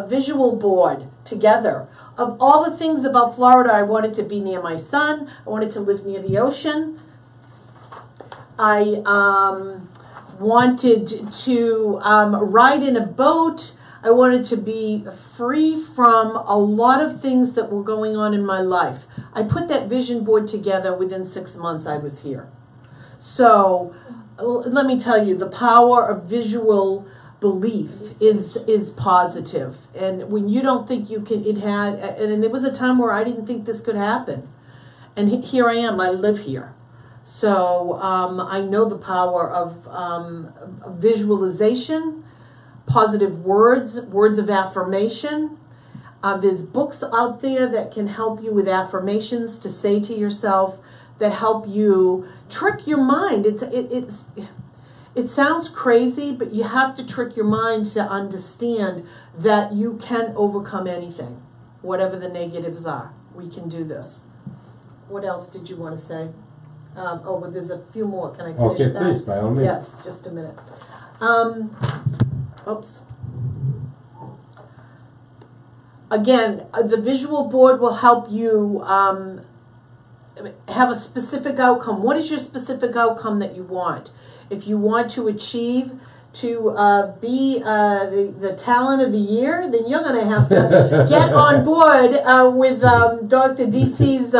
together of all the things about Florida. I wanted to be near my son. I wanted to live near the ocean. I wanted to ride in a boat. I wanted to be free from a lot of things that were going on in my life. I put that vision board together within 6 months I was here. So let me tell you, the power of visual belief is positive. And when you don't think you can, and there was a time where I didn't think this could happen. And here I am, I live here. So I know the power of visualization, positive words of affirmation. There's books out there that can help you with affirmations to say to yourself that help you trick your mind. It sounds crazy, but you have to trick your mind to understand that you can overcome anything, whatever the negatives are. We can do this. What else did you want to say? Well, there's a few more. Can I finish that? Okay, please, by all means. Yes, just a minute. Oops. Again, the visual board will help you have a specific outcome. What is your specific outcome that you want? If you want to achieve to be the talent of the year, then you're going to have to get on board with Dr. DT's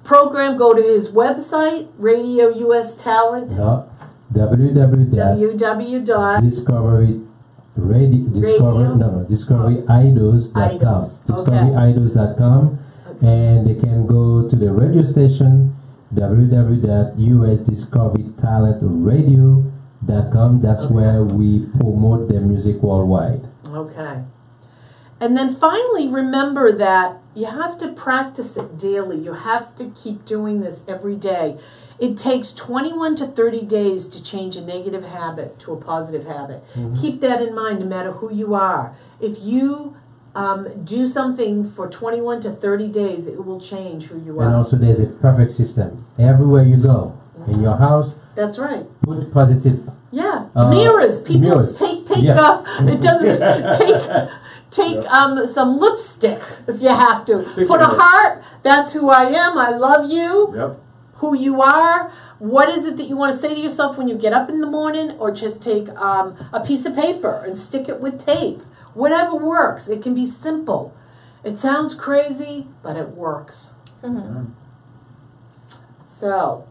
program. Go to his website, Radio US Talent. discoveryidols.com. Discoveryidols.com, and they can go to the radio station www.usdiscoverytalentradio.com. That's where we promote their music worldwide. Okay. And then finally, remember that you have to practice it daily. You have to keep doing this every day. It takes 21 to 30 days to change a negative habit to a positive habit. Keep that in mind no matter who you are. If you Do something for 21 to 30 days. It will change who you are. And also there's a perfect system. Everywhere you go, in your house, that's right. put positive. Yeah, mirrors. People mirrors. take Yes. it doesn't take some lipstick if you have to. Put a heart. That's who I am. I love you. Yep. Who you are. What is it that you want to say to yourself when you get up in the morning, or just take a piece of paper and stick it with tape. Whatever works. It can be simple. It sounds crazy, but it works. Mm-hmm. So,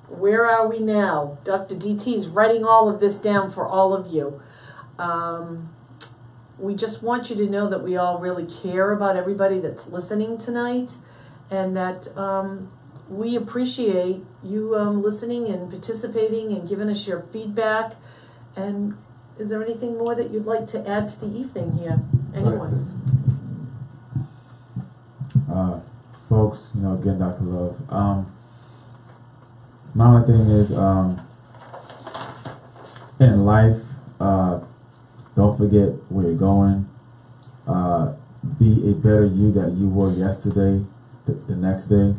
where are we now? Dr. DT is writing all of this down for all of you. We just want you to know that we all really care about everybody that's listening tonight, and that we appreciate you listening and participating and giving us your feedback. And is there anything more that you'd like to add to the evening here? Anyone? Folks, again, Dr. Love. My only thing is, in life, don't forget where you're going. Be a better you that you were yesterday, the next day.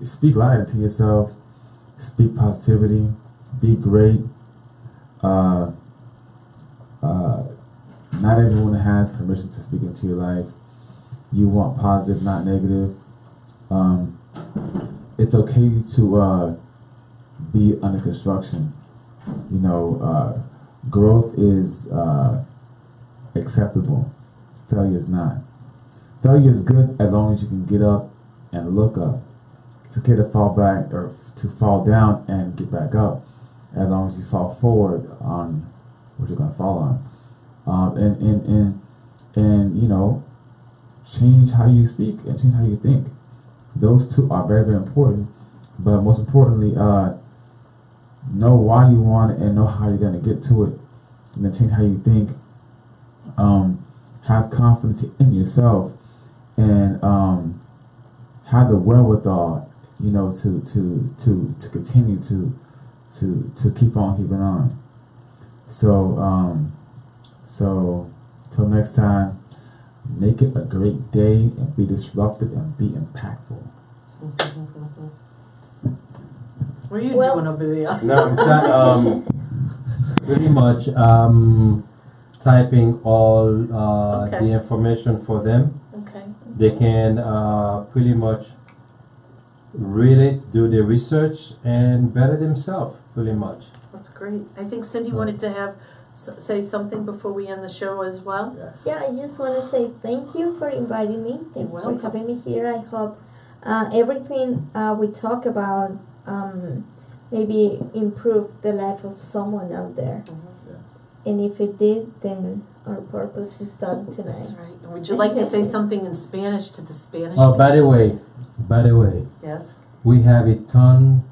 Speak light into yourself. Speak positivity. Be great. Not everyone has permission to speak into your life. You want positive, not negative. It's okay to be under construction. Growth is acceptable. Failure is not. Failure is good as long as you can get up and look up. It's okay to fall back or to fall down and get back up, as long as you fall forward on what you're going to fall on. And change how you speak and change how you think. Those two are very, very important. But most importantly, know why you want it and know how you're going to get to it. And then change how you think. Have confidence in yourself, and have the wherewithal, to continue to keep on keeping on. So till next time, make it a great day and be disruptive and be impactful. What are you doing over there? No, pretty much typing all the information for them. Okay. They can pretty much read it, do the research, and better themselves, pretty much. That's great. I think Cindy wanted to say something before we end the show as well. Yes. Yeah, I just want to say thank you for inviting me. Thank you for having me here. I hope everything we talk about maybe improve the life of someone out there. Mm-hmm. Yes. And if it did, then our purpose is done tonight. That's right. And would you like to say something in Spanish to the Spanish? Oh, by the way, yes. we have a ton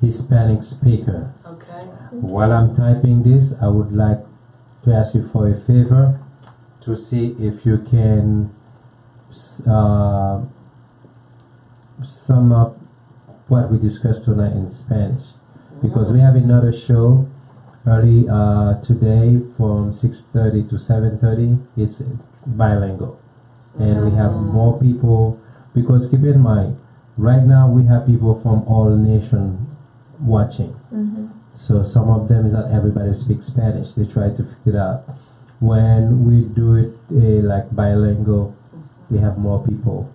Hispanic speaker. Okay. While I'm typing this, I would like to ask you for a favor to see if you can sum up what we discussed tonight in Spanish, because we have another show early today from 6:30 to 7:30. It's bilingual, and we have more people, because keep in mind, right now we have people from all nations watching. So some of them, is not everybody speaks Spanish. They try to figure it out. When we do it like bilingual, we have more people.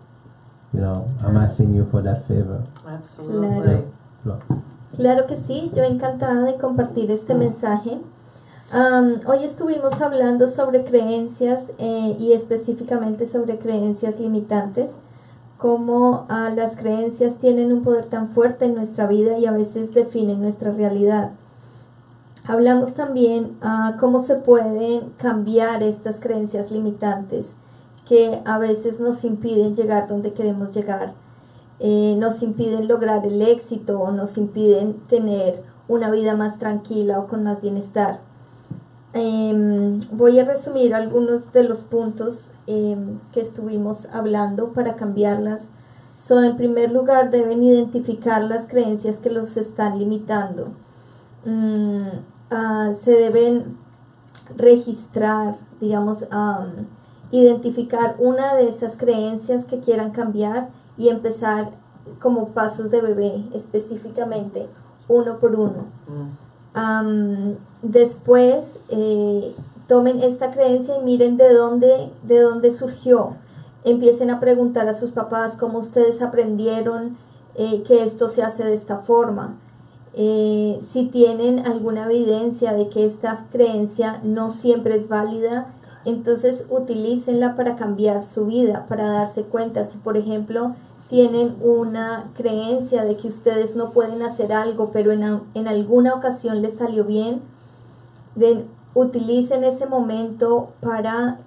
I'm asking you for that favor. Absolutely. Claro que sí, yo encantada de compartir este mensaje. Hoy estuvimos hablando sobre creencias y específicamente sobre creencias limitantes, cómo las creencias tienen un poder tan fuerte en nuestra vida y a veces definen nuestra realidad. Hablamos también cómo se pueden cambiar estas creencias limitantes que a veces nos impiden llegar donde queremos llegar, nos impiden lograr el éxito o nos impiden tener una vida más tranquila o con más bienestar. Voy a resumir algunos de los puntos que estuvimos hablando para cambiarlas. En primer lugar, deben identificar las creencias que los están limitando. Se deben registrar digamos, identificar una de esas creencias que quieran cambiar y empezar como pasos de bebé, específicamente, uno por uno. Después, tomen esta creencia y miren de dónde surgió. Empiecen a preguntar a sus papás cómo ustedes aprendieron que esto se hace de esta forma. Si tienen alguna evidencia de que esta creencia no siempre es válida, entonces utilícenla para cambiar su vida, para darse cuenta. Si por ejemplo tienen una creencia de que ustedes no pueden hacer algo, pero en alguna ocasión les salió bien, utilicen ese momento para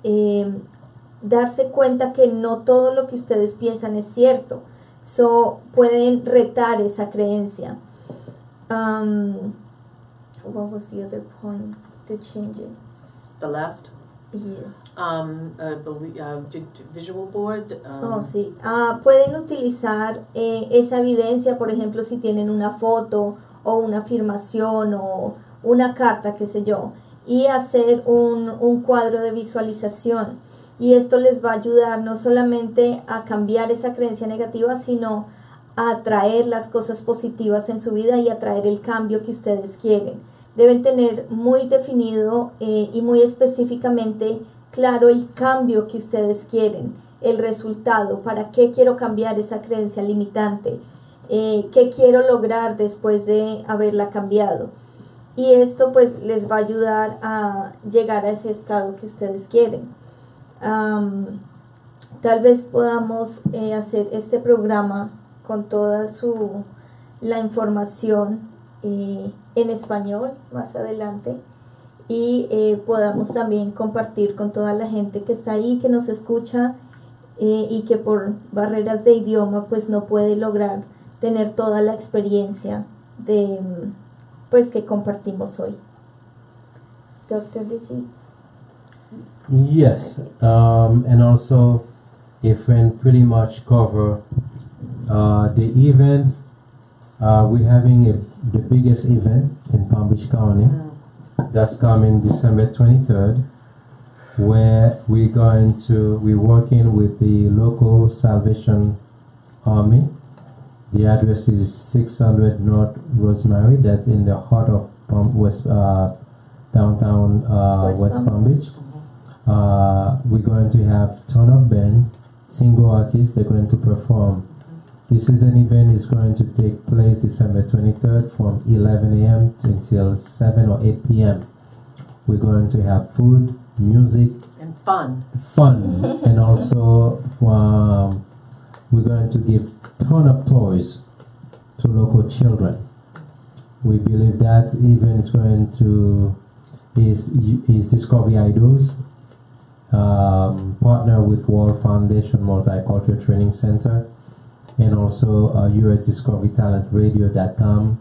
darse cuenta que no todo lo que ustedes piensan es cierto. Pueden retar esa creencia. What was the other point to change it? The last? Yes. Visual board. Sí. Pueden utilizar esa evidencia, por ejemplo, si tienen una foto o una afirmación o una carta, qué sé yo, y hacer un cuadro de visualización. Y esto les va a ayudar no solamente a cambiar esa creencia negativa, sino a atraer las cosas positivas en su vida y atraer el cambio que ustedes quieren. Deben tener muy definido y muy específicamente claro el cambio que ustedes quieren, el resultado, para qué quiero cambiar esa creencia limitante, qué quiero lograr después de haberla cambiado. Y esto pues les va a ayudar a llegar a ese estado que ustedes quieren. Tal vez podamos hacer este programa con toda la información en español más adelante, y podamos también compartir con toda la gente que está ahí, que nos escucha y que por barreras de idioma pues no puede lograr tener toda la experiencia de pues que compartimos hoy. Dr. Lichi. Yes, and also if we pretty much cover the event, we're having the biggest event in Palm Beach County. That's coming December 23rd, where we're working with the local Salvation Army. The address is 600 North Rosemary. That's in the heart of downtown West Palm Beach. We're going to have ton of band, single artists. They're going to perform. This is an event is going to take place December 23rd from 11 a.m. until 7 or 8 p.m. We're going to have food, music, and fun. And also we're going to give ton of toys to local children. We believe that event is going to is Discovery Idols, partner with World Foundation Multicultural Training Center, and also US Discovery Talent Radio.com.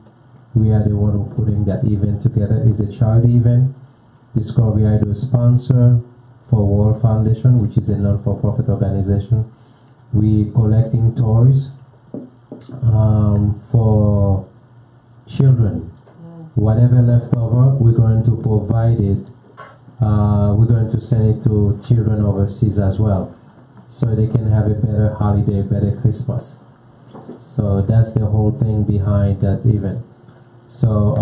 We are the one who putting that event together. It's a charity event. Discovery Idol sponsor for World Foundation, which is a non-for-profit organization. We collecting toys for children. Whatever left over, we're going to provide it. We're going to send it to children overseas as well, so they can have a better holiday, better Christmas. So that's the whole thing behind that event. So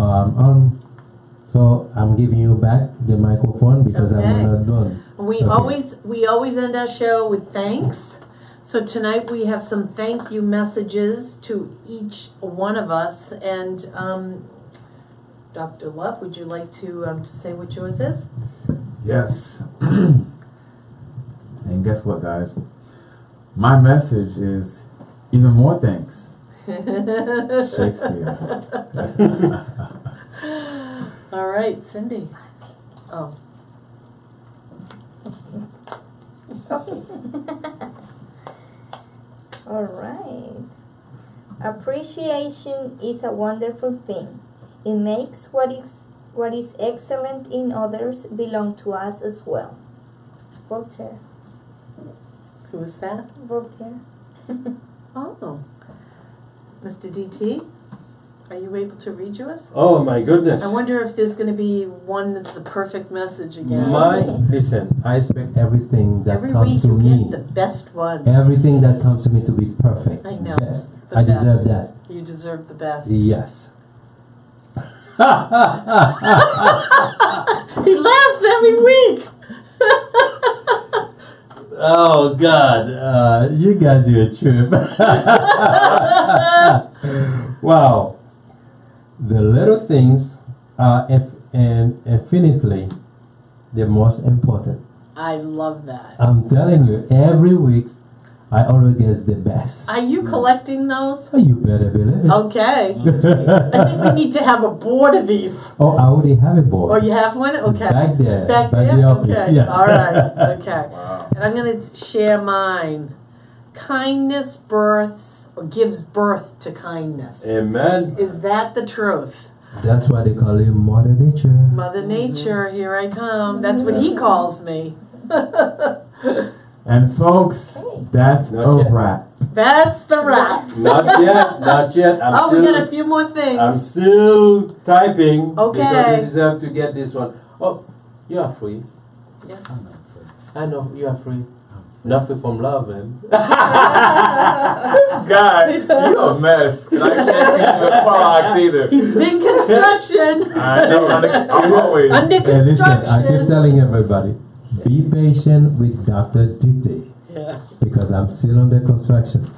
I'm giving you back the microphone because I'm not done. We always end our show with thanks. So tonight we have some thank you messages to each one of us. And Dr. Love, would you like to say what yours is? Yes. And guess what, guys? My message is even more thanks. Shakespeare. All right, Cindy. Oh. All right. Appreciation is a wonderful thing. It makes what is excellent in others belong to us as well. Voltaire. Who was that? Voltaire. Oh. Mr. DT? Are you able to read yours? Oh my goodness. I wonder if there's going to be one that's the perfect message again. Listen, I expect everything that Every comes week to you me. get the best one. Everything that comes to me to be perfect. I know. Best. The I best. deserve that. You deserve the best. Yes. He laughs every week. Oh God, you guys are a trip. Wow. The little things are infinitely the most important. I love that. I'm telling you, every week I always get the best. Are you collecting those? Oh, you better believe it. Okay. I think we need to have a board of these. Oh, I already have a board. Oh, you have one? Okay. Back there. Back by there? the office. Okay. Yes. All right. Okay. Wow. And I'm going to share mine. Kindness births or gives birth to kindness. Amen. Is that the truth? That's why they call it Mother Nature. Mother Nature, here I come. That's what he calls me. And folks, that's Not a yet. wrap. That's the wrap. Not yet. Not yet. We got a few more things. I'm still typing. Okay. Because you deserve to get this one. Oh, you are free. Yes. I know you are free. Not free from love, man. This guy, you a mess. And I can't keep the Clorox either. He's in construction. I know. I'm always. Under And listen, I keep construction. telling everybody, be patient with Dr. Dite Yeah. because I'm still under construction.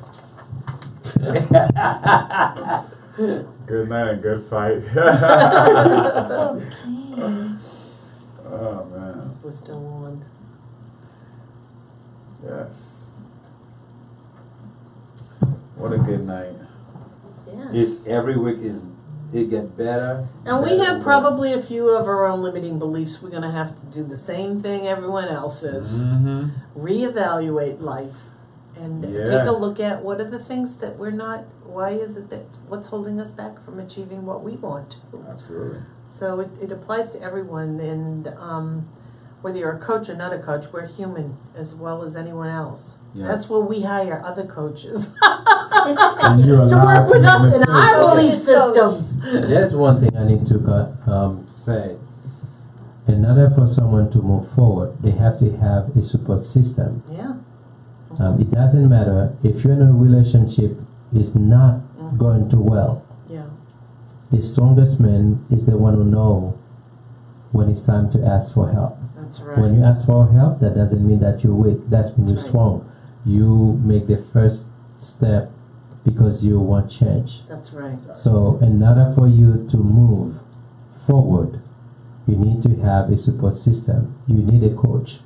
Good night and good fight. Okay. Oh man. We're still on. Yes. What a good night. Yeah. It's every week it get better. And we better have and probably a few of our own limiting beliefs. We're going to have to do the same thing everyone else is. Mm-hmm. Reevaluate life and Yeah. take a look at what are the things that we're not, why is it that, what's holding us back from achieving what we want to. Absolutely. So it applies to everyone, and whether you're a coach or not a coach, we're human as well as anyone else. Yes. That's where we hire other coaches And you're to allowed work with make us in mistakes. our belief Coach. systems. There's one thing I need to say. In order for someone to move forward, they have to have a support system. Yeah. It doesn't matter if you're in a relationship is not going too well. Yeah. The strongest man is the one who knows when it's time to ask for help. That's right. When you ask for help, that doesn't mean that you're weak. That means you're That's right. strong. You make the first step because you want change. That's right. So in order for you to move forward, you need to have a support system. You need a coach.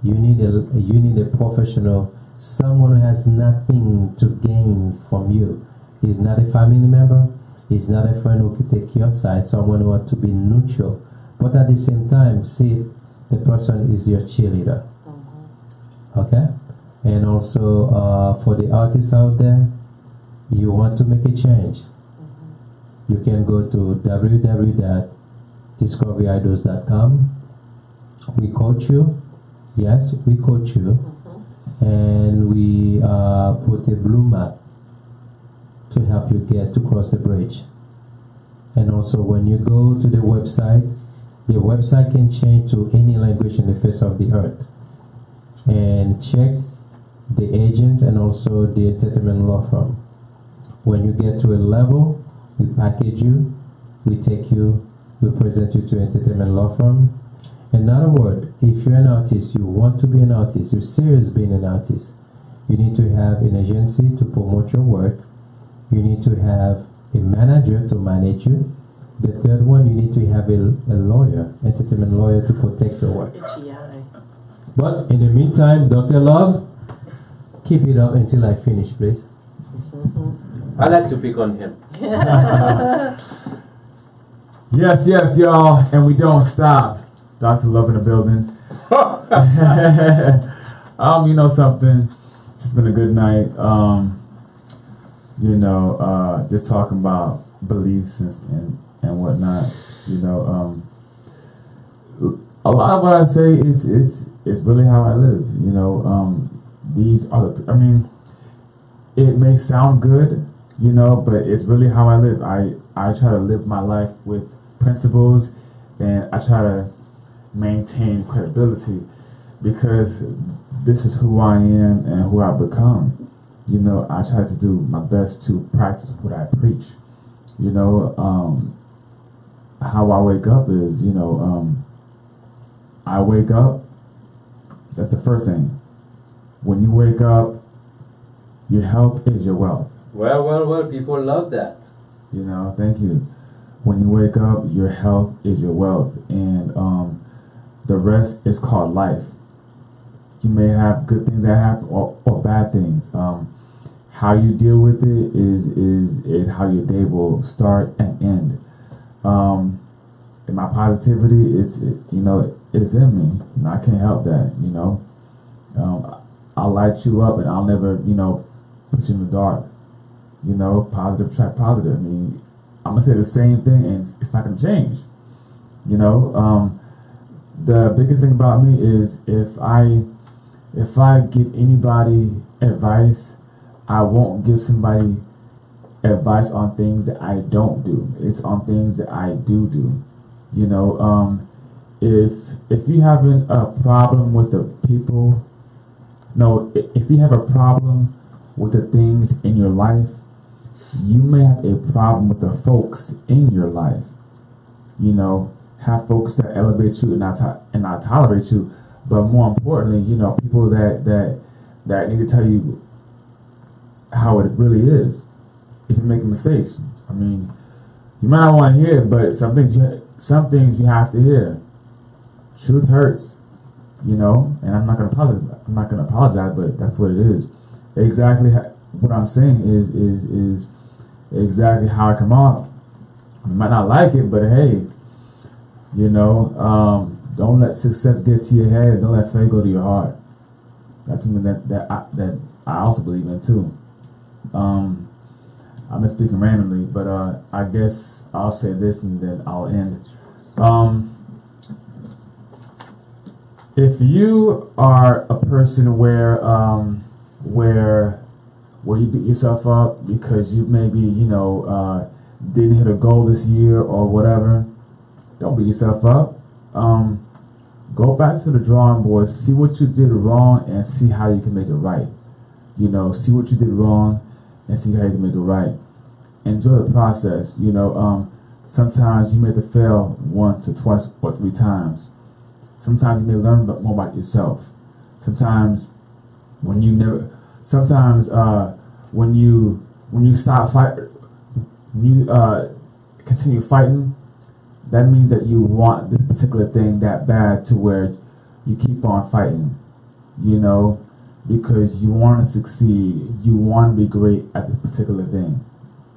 You need a professional, someone who has nothing to gain from you. He's not a family member. He's not a friend who can take your side. Someone who wants to be neutral, but at the same time, see the person is your cheerleader. Okay, and also for the artists out there, you want to make a change. You can go to www.discoveryidols.com. We coach you. Yes, we coach you, and we put a blue map to help you get to cross the bridge. And also, when you go to the website can change to any language in the face of the earth. And check the agent and also the entertainment law firm. When you get to a level, we package you, we take you, we present you to entertainment law firm. In other words, if you're an artist, you want to be an artist, you're serious being an artist, you need to have an agency to promote your work. You need to have a manager to manage you. The third one, you need to have a lawyer, entertainment lawyer, to protect your work. Itchy eye. But in the meantime, Dr. Love, keep it up until I finish, please. I like to pick on him. Yes, yes, y'all, and we don't stop. Dr. Love in the building. You know something? It's just been a good night. Just talking about beliefs and whatnot. A lot of what I say is really how I live. These are it may sound good, you know, but it's really how I live. I try to live my life with principles, and I try to maintain credibility, because this is who I am and who I've become. You know, I try to do my best to practice what I preach. You know, how I wake up is, you know, I wake up, that's the first thing. When you wake up, your health is your wealth. Well, people love that. You know, thank you. When you wake up, your health is your wealth, and the rest is called life. You may have good things that happen, or bad things. How you deal with it is how your day will start and end. And my positivity, it's in me. You know, I can't help that. You know, I'll light you up, and I'll never, you know, put you in the dark. You know, positive attract positive. I mean, I'm gonna say the same thing, and it's not gonna change. You know, the biggest thing about me is if I give anybody advice, I won't give somebody advice on things that I don't do. It's on things that I do. You know, if you having a problem with the people, no, if you have a problem with the things in your life, you may have a problem with the folks in your life. You know, have folks that elevate you and not tolerate you, but more importantly, you know, people that need to tell you how it really is. If you're making mistakes, I mean, you might not want to hear it, but some things you have to hear. Truth hurts, you know, and I'm not gonna apologize, but that's what it is. Exactly what I'm saying is exactly how I come off. You might not like it, but hey, you know, don't let success get to your head. Don't let fame go to your heart. That's something that I also believe in too. I'm just speaking randomly, but I guess I'll say this and then I'll end. If you are a person where you beat yourself up because you maybe, you know, didn't hit a goal this year or whatever, don't beat yourself up. Go back to the drawing board, see what you did wrong, and see how you can make it right. You know, see what you did wrong and see how you can make it right. Enjoy the process. You know, sometimes you may have to fail once or twice or 3 times. Sometimes you may learn more about yourself. Sometimes when you stop fighting, you continue fighting, that means that you want this particular thing that bad to where you keep on fighting, you know, because you want to succeed. You want to be great at this particular thing.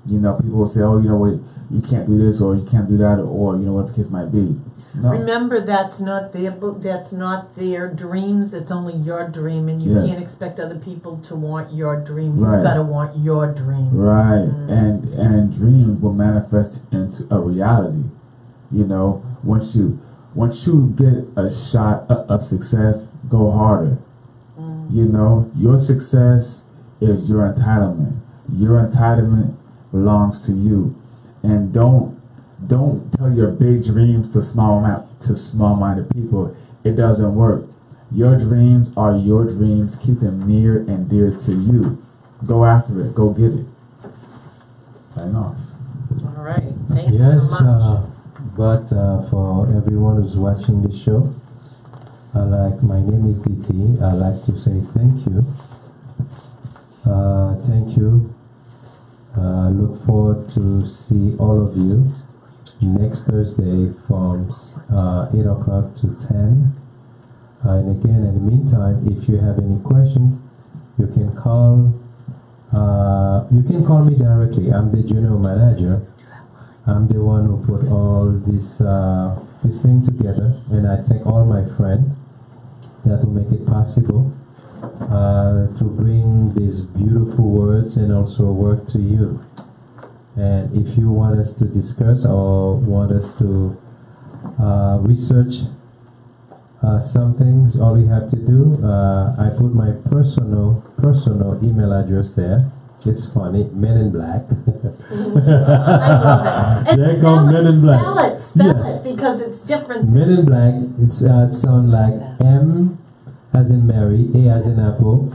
You know, people will say, oh, you know what, you can't do this or you can't do that, or, you know, what the case might be. No. Remember, that's not their dreams. It's only your dream, and you can't expect other people to want your dream. You've got to want your dream. Right, and dreams will manifest into a reality. You know, once you get a shot of success, go harder. You know, your success is your entitlement. Your entitlement belongs to you, and don't tell your big dreams to small-minded people. It doesn't work. Your dreams are your dreams. Keep them near and dear to you. Go after it. Go get it. Sign off. All right. Thank you so much. But for everyone who's watching the show, my name is DT. I'd like to say thank you. Thank you. Look forward to see all of you next Thursday from 8 o'clock to 10. And again, in the meantime, if you have any questions, you can call me directly. I'm the general manager. I'm the one who put all this thing together, and I thank all my friends that will make it possible to bring these beautiful words and also work to you. And if you want us to discuss or want us to research some things, all you have to do, I put my personal email address there. It's funny. Men in Black. I love it. And They're called Men in Black. Spell it, because it's different. Men in Black. It sounds like M as in Mary, A as in Apple,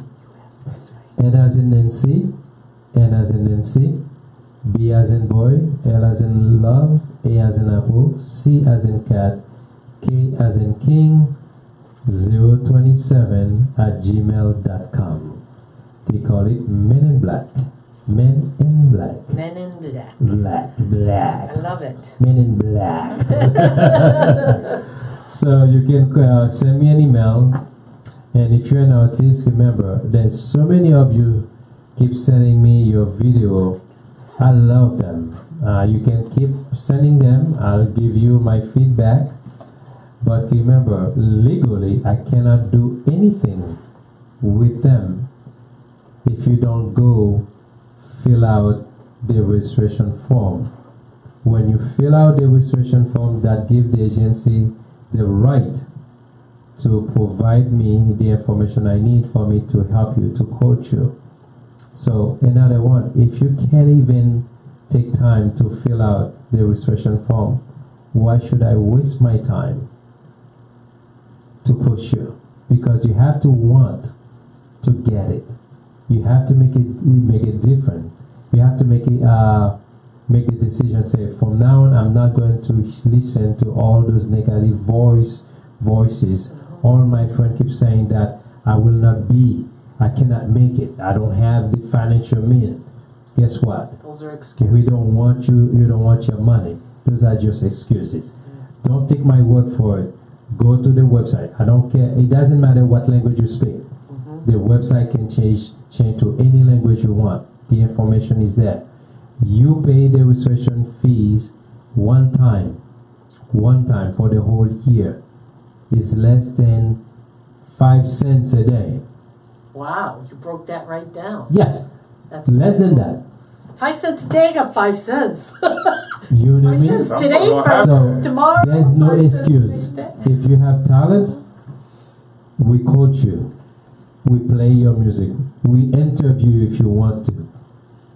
N as in Nancy, N as in Nancy, B as in boy, L as in love, A as in apple, C as in cat, K as in king, 027 at gmail.com. They call it Men in Black. Men in Black. Men in Black. Black. I love it. Men in Black. So you can send me an email. And if you're an artist, remember, there's so many of you keep sending me your video. I love them. You can keep sending them. I'll give you my feedback. But remember, legally, I cannot do anything with them if you don't go fill out the registration form. When you fill out the registration form, that gives the agency the right to provide me the information I need for me to help you, to coach you. So another one, if you can't even take time to fill out the registration form, why should I waste my time to push you? Because you have to want to get it. You have to make it different. You have to make the decision. Say, from now on, I'm not going to listen to all those negative voices. All my friends keep saying that I will not be. I cannot make it. I don't have the financial means. Guess what? Those are excuses. We don't want you. You don't want your money. Those are just excuses. Don't take my word for it. Go to the website. I don't care. It doesn't matter what language you speak. The website can change to any language you want. The information is there. You pay the registration fees one time for the whole year. It's less than 5 cents a day. Wow, you broke that right down. Yes, That's less than that. 5 cents a day, I got 5 cents. You know what I 5 mean? cents today, 5 So, cents tomorrow. there's no 5 cents excuse. the next day. If you have talent, we coach you. We play your music. We interview if you want to.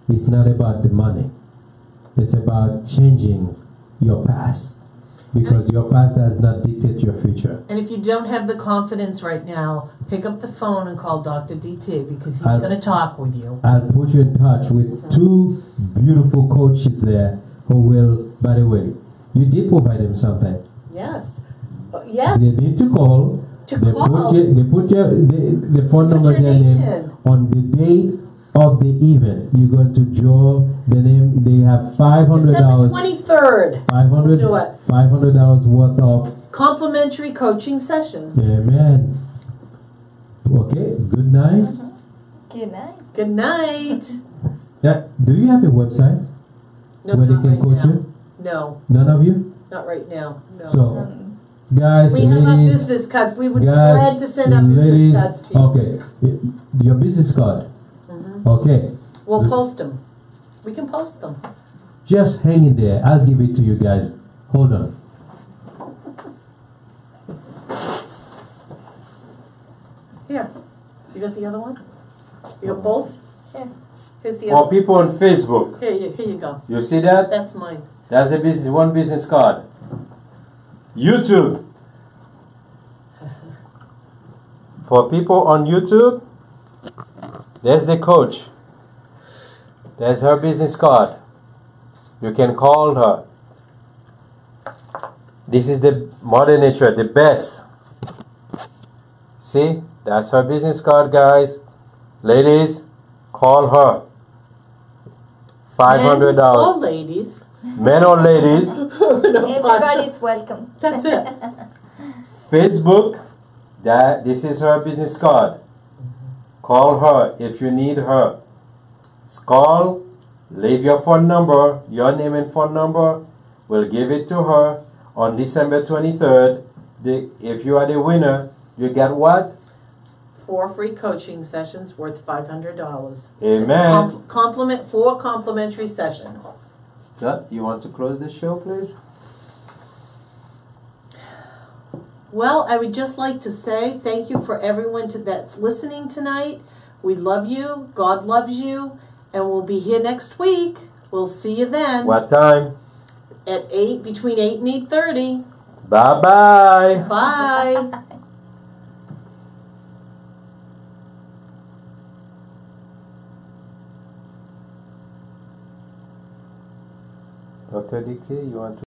It's not about the money. It's about changing your past. Because your past does not dictate your future. And if you don't have the confidence right now, pick up the phone and call Dr. DT because he's I'll- going to talk with you. I'll put you in touch with 2 beautiful coaches there who will, by the way, you did provide them something. Yes. Yes. They need to call. To They call. put the phone Put number, your their name name in. on the day of the event. You're going to draw the name. They have December $500. 23rd. We'll do it. $500 worth of. Complimentary coaching sessions. Amen. Okay. Good night. Good night. Good night. Do you have a website No, where they not can right coach now. you? No, None of you. not right now. No. So, guys, we have our ladies, business cards. We would be guys, glad to send our business ladies, cards to you. okay, your business card. Okay, We'll post them. We can post them. just hang in there. I'll give it to you guys. Hold on. Here. You got the other one? You got both? Here. Here's the For other people on Facebook, Here you go. you see that? That's mine. That's a one business card. YouTube. For people on YouTube, there's the coach. There's her business card. You can call her. This is the Mother Nature, the best. See, that's her business card, guys. Ladies, call her. $500. Men or ladies. Men or ladies. Everybody's welcome. That's it. Facebook, this is her business card. Call her if you need her. Call, leave your phone number, your name and phone number. We'll give it to her on December 23rd. If you are the winner, you get what? 4 free coaching sessions worth $500. Amen. It's 4 complimentary sessions. You want to close the show, please? Well, I would just like to say thank you for everyone that's listening tonight. We love you. God loves you. And we'll be here next week. We'll see you then. What time? At 8, between 8 and 8:30. Bye-bye. Bye. Dr. Dixie, you want to